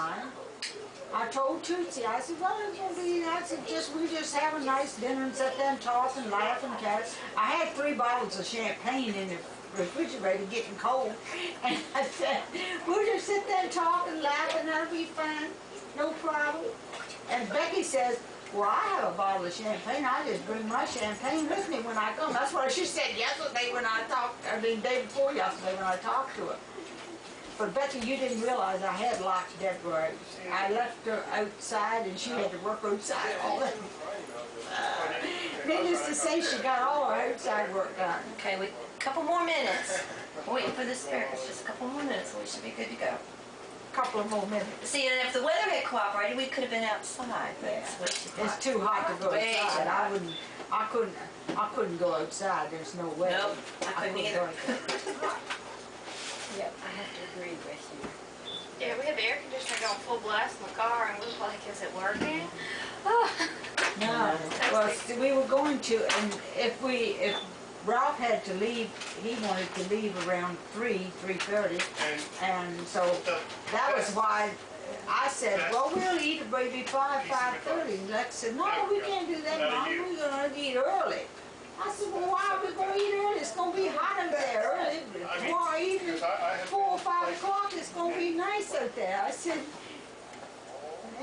I told Tootsie, I said, well, it's going to be, I said, we just have a nice dinner and sit there and talk and laugh and catch. I had 3 bottles of champagne in the refrigerator getting cold. And I said, we'll just sit there and talk and laugh and that'll be fine. No problem. And Becky says, well, I have a bottle of champagne. I just bring my champagne with me when I come. That's what she said yesterday when I talked, day before yesterday when I talked to her. But Becky, you didn't realize I had locked Deborah out. I left her outside and she had to work outside all day. Needless to say, she got all her outside work done. Okay, couple more minutes. We're waiting for the spirits, just a couple more minutes, and we should be good to go. Couple of more minutes. See, and if the weather had cooperated, we could have been outside, but it's way too It's hot. too hot to go Way too outside. hot. I couldn't go outside. There's no way. Nope, I couldn't either. go outside. Yep, I have to agree with you. Yeah, we have the air conditioner going full blast in the car, and we're like, is it working? No, well, see, we were going to, and if Ralph had to leave, he wanted to leave around 3:30, and so that was why I said, well, we'll eat maybe 5:30. And Lex said, no, we can't do that, Mom, we're gonna eat early. I said, well, why are we gonna eat early? It's gonna be hot out there early. Tomorrow evening, 4 or 5 o'clock, it's gonna be nice out there. I said,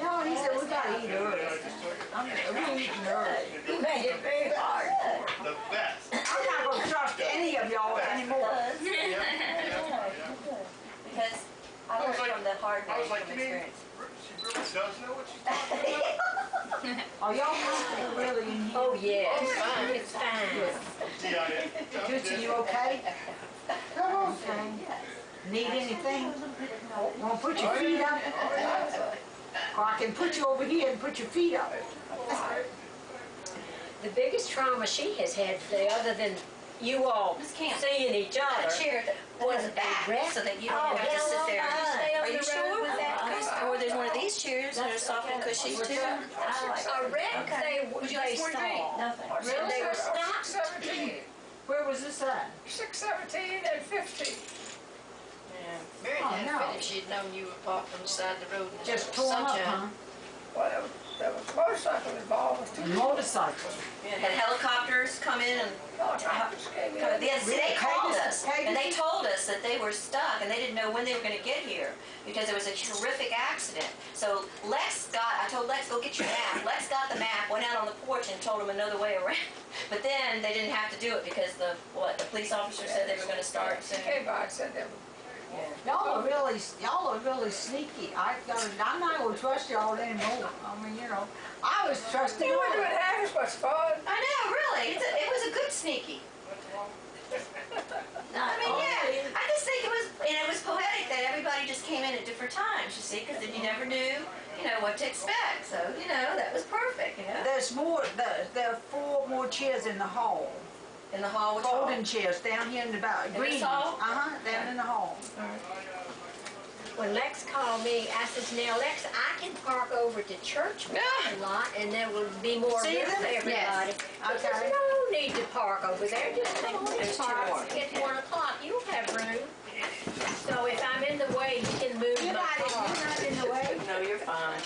no, he said, we gotta eat early. We're eating early. He made it very hard. The best. I'm not gonna trust any of y'all anymore. Because I learned from the hard I way was like, from you mean, experience. she really does know what she's talking about? Are y'all comfortable really in here? Oh, yes, fine. it's fine. Yeah, Tootsie, you okay? Okay. Need anything? Wanna put your feet up? Or I can put you over here and put your feet up. The biggest trauma she has had today, other than you all Miss Camp, seeing each got a other, chair that was was a back rest. so that you Oh, don't have to sit there. hell, Are you on the sure? road with that? Or there's one of these chairs that are soft and cushy too. I read Okay. Would you like they some more to drink? saw. Nothing. And they were stopped. 617, Where was this at? 617 and 15. Yeah, Mary Oh, didn't no. fit if she'd known you were parked on the side of the road in the Just torn up, sunshine. huh? Well, there was a motorcycle involved with 2 Motorcycle. Had helicopters come in and helicopters came in. they called us, Pegasus? and they told us that they were stuck and they didn't know when they were gonna get here because there was a horrific accident. So I told Lex, go get your map. Lex got the map, went out on the porch and told him another way around. But then they didn't have to do it because the police officer said they were gonna start She soon. came by and said they Y'all are really sneaky. I'm not gonna trust y'all anymore. I mean, you know, I was trusting You were doing y'all. half as much fun. I know, really, it was a good sneaky. I mean, yeah, I just think it was poetic that everybody just came in at different times, you see, because then you never knew, what to expect. So, that was perfect, There's more, there are 4 more chairs in the hall. In the hall, which hall? Folding chairs down here in the back. this Green hall? ones. Down in the hall. When Lex called me, I said, now Lex, I can park over to church parking lot and there will be more room See for them? everybody. He says, Okay. no need to park over there, just come on and There's 2 park. more. At 1 o'clock, you'll have room. So if I'm in the way, you can move You're my car. not in the way. No, you're fine.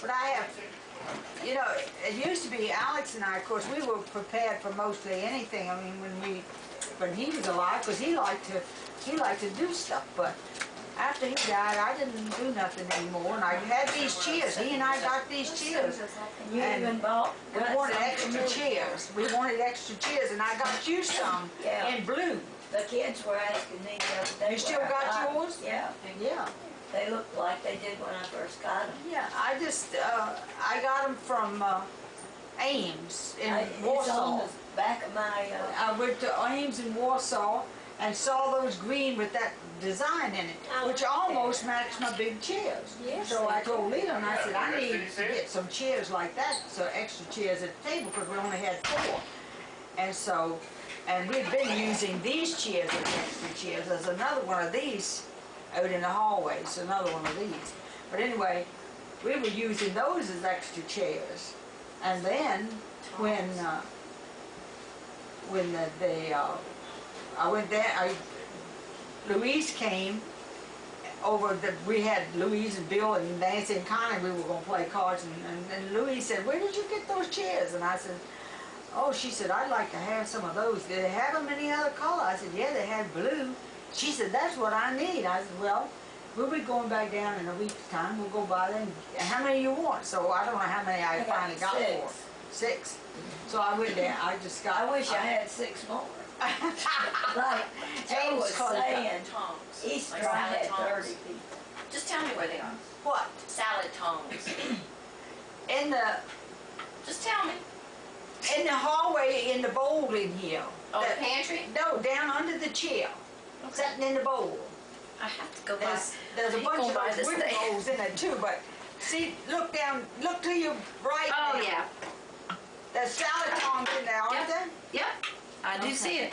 But I have, it used to be Alex and I, of course, we were prepared for mostly anything. I mean, when he was alive, because he liked to do stuff. But after he died, I didn't do nothing anymore. And I had these chairs. He and I got these chairs. You even bought. We wanted extra chairs. We wanted extra chairs, and I got you some Yeah. in blue. The kids were asking me the other day. You still where I got them. yours? Yeah, Yeah. they looked like they did when I first got them. Yeah, I got them from Ames in It's on Warsaw. the back of my, I went to Ames in Warsaw and saw those green with that design in it, Oh, which almost matched my big chairs. Yes, So I they told Leland, I said, I need to get some chairs like that, so extra chairs at the table, because we only had 4. And we've been using these chairs as extra chairs. There's another one of these out in the hallway, so another one of these. But anyway, we were using those as extra chairs. And then when I went there, Louise came over. We had Louise and Bill and Nancy and Connie. We were going to play cards, and Louise said, "Where did you get those chairs?" And I said, "Oh," she said, "I'd like to have some of those. Did they have them any other color?" I said, "Yeah, they had blue." She said, "That's what I need." I said, "Well, we'll be going back down in a week's time. We'll go by there. And how many you want?" So I don't know how many I finally got for. 6. So I went there. I just got. I wish I had 6 more. Like Joe was saying, Easter I had 30 people. Just tell me where they are. What? Salad tongs. In the Just tell me. hallway in the bowl in here. Oh, the pantry? No, down under the chair. Sitting in the bowl. I have to go by. There's a I bunch go of by those this wooden thing. bowls in it too, but see, look down, look to your right. Oh, now. yeah. There's salad tongs in there, aren't Yep. there? Yep. I do see it.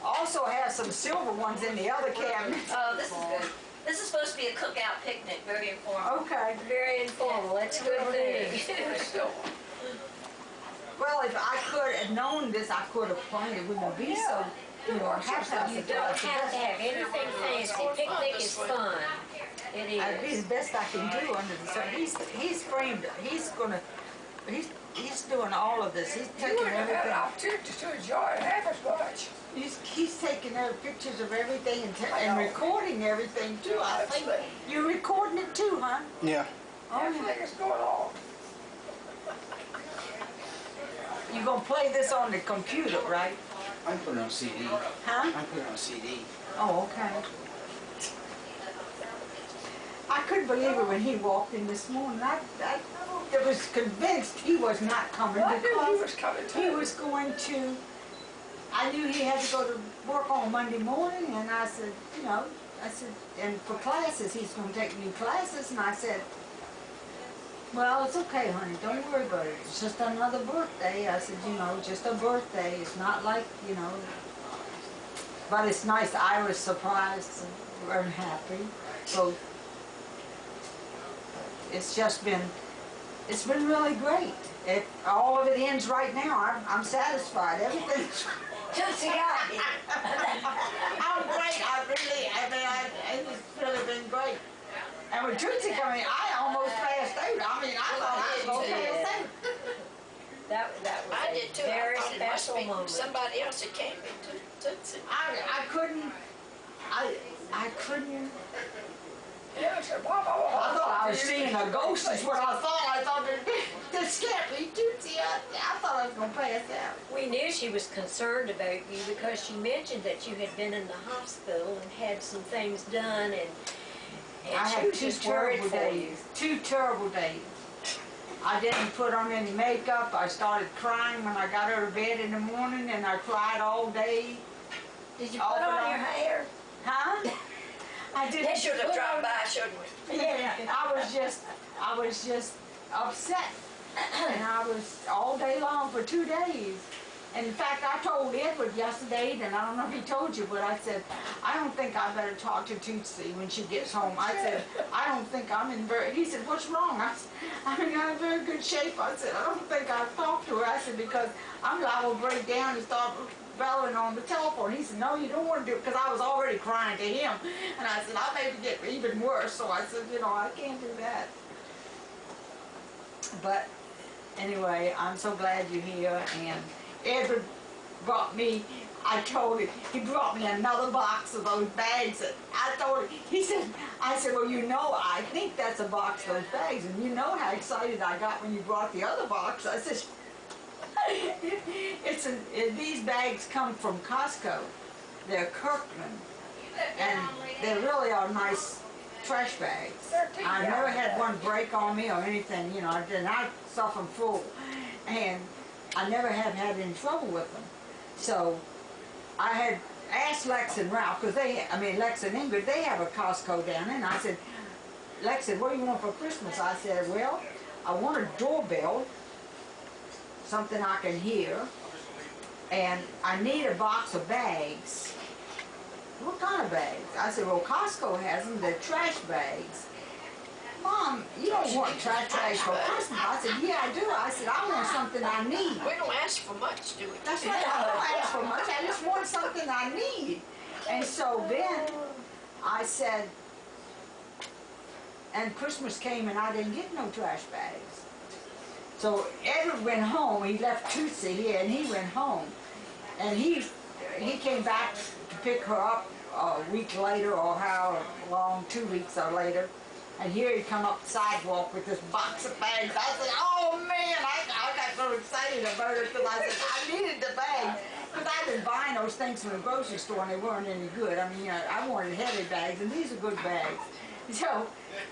Also have some silver ones in the other cabinet. Oh, this is good. This is supposed to be a cookout picnic, very informal. Okay. Very informal, that's a good thing. Well, if I could have known this, I could have planned. It wouldn't be so, haphazard. You don't have to have anything fancy, picnic is fun. It It'd be is. the best I can do under the sun. He's framed, he's doing all of this. He's You taking wouldn't have had an everything. opportunity to enjoy it half as much. He's taking pictures of everything and recording everything too. I think you're recording it too, huh? Yeah. Everything is going on. You're gonna play this on the computer, right? I'm putting it on CD. Huh? I'm putting it on CD. Oh, okay. I couldn't believe it when he walked in this morning. I was convinced he was not coming Well, I knew he because was coming too. he was going to. I knew he had to go to work on Monday morning, and I said, and for classes, he's going to take new classes, and I said, well, it's okay, honey, don't worry about it. It's just another birthday. I said, just a birthday. It's not like, but it's nice. I was surprised and happy. So it's been really great. All of it ends right now. I'm satisfied. Everything's. Tootsie got me. I'm great. It's really been great. And with Tootsie coming, I almost passed out. I thought I was going to pass out. That was I a did too. very I thought it must special be moment. somebody else that came into Tootsie. I couldn't. I couldn't. Yeah, I said, Mama, I thought I was seeing a ghost. Is what I thought. I thought that scared me. Tootsie. I thought I was going gonna pass out. We knew she was concerned about you because she mentioned that you had been in the hospital and had some things done I and she had was two just worried terrible for you. days. 2 terrible days. I didn't put on any makeup. I started crying when I got out of bed in the morning, and I cried all day. Did you Off put and on on. your hair? Huh? I didn't. We should have put dropped on- by, shouldn't we? Yeah, I was just upset. And I was all day long for 2 days. And in fact, I told Edward yesterday, and I don't know if he told you, but I said, I don't think I better talk to Tootsie when she gets home. I said, I don't think I'm in he said, what's wrong? I said, I'm in very good shape. I said, I don't think I've talked to her. I said, because I'm liable to break down and start bellowing on the telephone. He said, no, you don't want to do it, because I was already crying to him. And I said, I'll maybe get even worse. So I said, I can't do that. But anyway, I'm so glad you're here. And Edward brought me, I told him, he brought me another box of those bags. And I told him, I said, well, I think that's a box of those bags. And you know how excited I got when you brought the other box. I said, these bags come from Costco. They're Kirkland. And they really are nice trash bags. I never had one break on me or anything, I did not stuff them full. And I never have had any trouble with them. So I had asked Lex and Ralph, because Lex and Ingrid, they have a Costco down there. And I said, Lex said, what do you want for Christmas? I said, well, I want a doorbell, something I can hear, and I need a box of bags. What kind of bags? I said, well, Costco has them, they're trash bags. Mom, you don't want trash for Christmas. I said, yeah, I do. I said, I want something I need. We don't ask for much, do we? That's right, I don't ask for much, I just want something I need. And so then I said, and Christmas came and I didn't get no trash bags. So Edward went home, he left Tootsie here and he went home. And he came back to pick her up a week later or how long, 2 weeks or later. And here he'd come up the sidewalk with this box of bags. I said, oh man, I got so excited about it because I said, I needed the bags. Because I've been buying those things from the grocery store and they weren't any good. I wanted heavy bags and these are good bags. So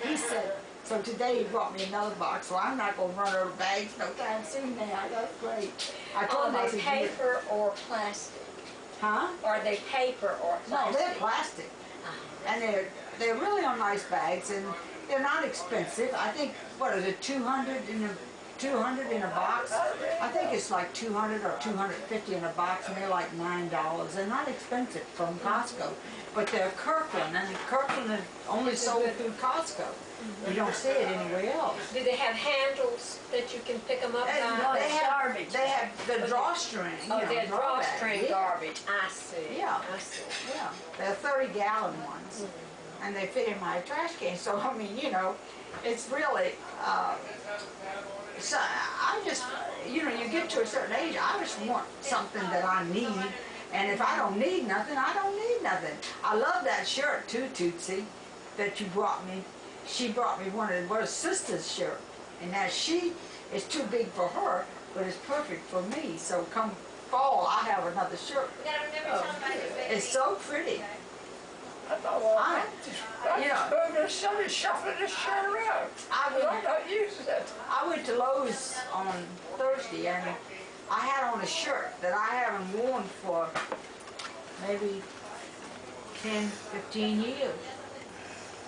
he said, so today he brought me another box, so I'm not going to run out of bags no time soon now. That's great. I told Are him, I they said, paper or plastic? huh? Are they paper or No, plastic? they're plastic. And they're really on nice bags and they're not expensive. I think, what is it, 200 in a box? I think it's like 200 or 250 in a box and they're like $9. They're not expensive from Costco, but they're Kirkland and Kirkland is only sold through Costco. You don't see it anywhere else. Do they have handles that you can pick them up by? They have the drawstring. Oh, they're drawbag. drawstring Yeah. garbage. I see. Yeah. I see. Yeah, they're 30-gallon ones, and they fit in my trash can. So it's really. So I just, you get to a certain age, I just want something that I need, and if I don't need nothing, I don't need nothing. I love that shirt too, Tootsie, that you brought me. She brought me one of her sister's shirt, and now she is too big for her, but it's perfect for me. So come fall, I'll have another shirt. It's so pretty. I thought, well, I just going to somebody shuffling this shirt around. I'm not using it. I went to Lowe's on Thursday and I had on a shirt that I haven't worn for maybe 10, 15 years.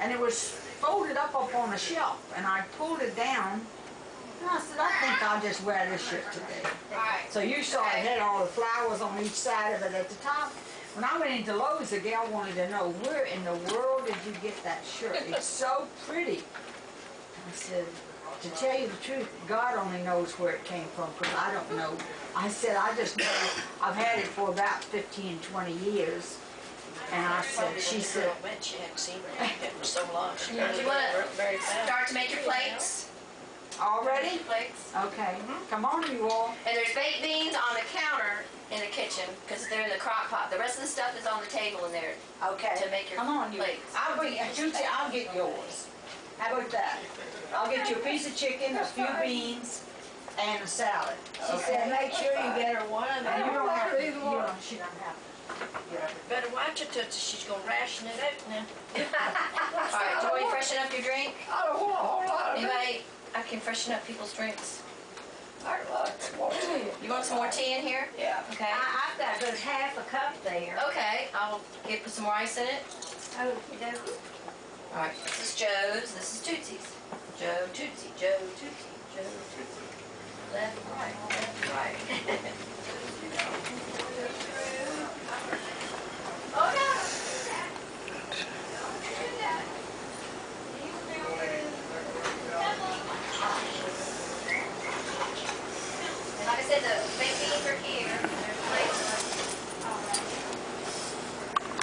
And it was folded up on a shelf and I pulled it down and I said, I think I'll just wear this shirt today. So you saw it had all the flowers on each side of it at the top. When I went into Lowe's, the gal wanted to know, where in the world did you get that shirt? It's so pretty. I said, to tell you the truth, God only knows where it came from, because I don't know. I said, I just know I've had it for about 15, 20 years. And I said, she said, I bet she hadn't seen it for so long. She Do you probably want went to very fast. start to make your plates? already? Plates. Okay, come on you all. And there's baked beans on the counter in the kitchen because they're in the crock pot. The rest of the stuff is on the table in there Okay, to make your come on you. plates. I'll get yours. How about that? I'll get you a piece of chicken, a few beans, and a salad. She said, make sure you get her one of And you them. don't have to, Either you one. don't, she don't have to. Better watch it, Tootsie, she's gonna ration it out now. All right, Joey, freshen up your drink. I don't want a whole lot of it. Anybody, I can freshen up people's drinks. I like more tea. You want some more tea in here? Yeah. Okay. I've got about half a cup there. Okay, I'll put some more ice in it. Okey-dokey. All right, this is Joe's, this is Tootsie's. Joe, Tootsie, Joe, Tootsie, Joe, Tootsie.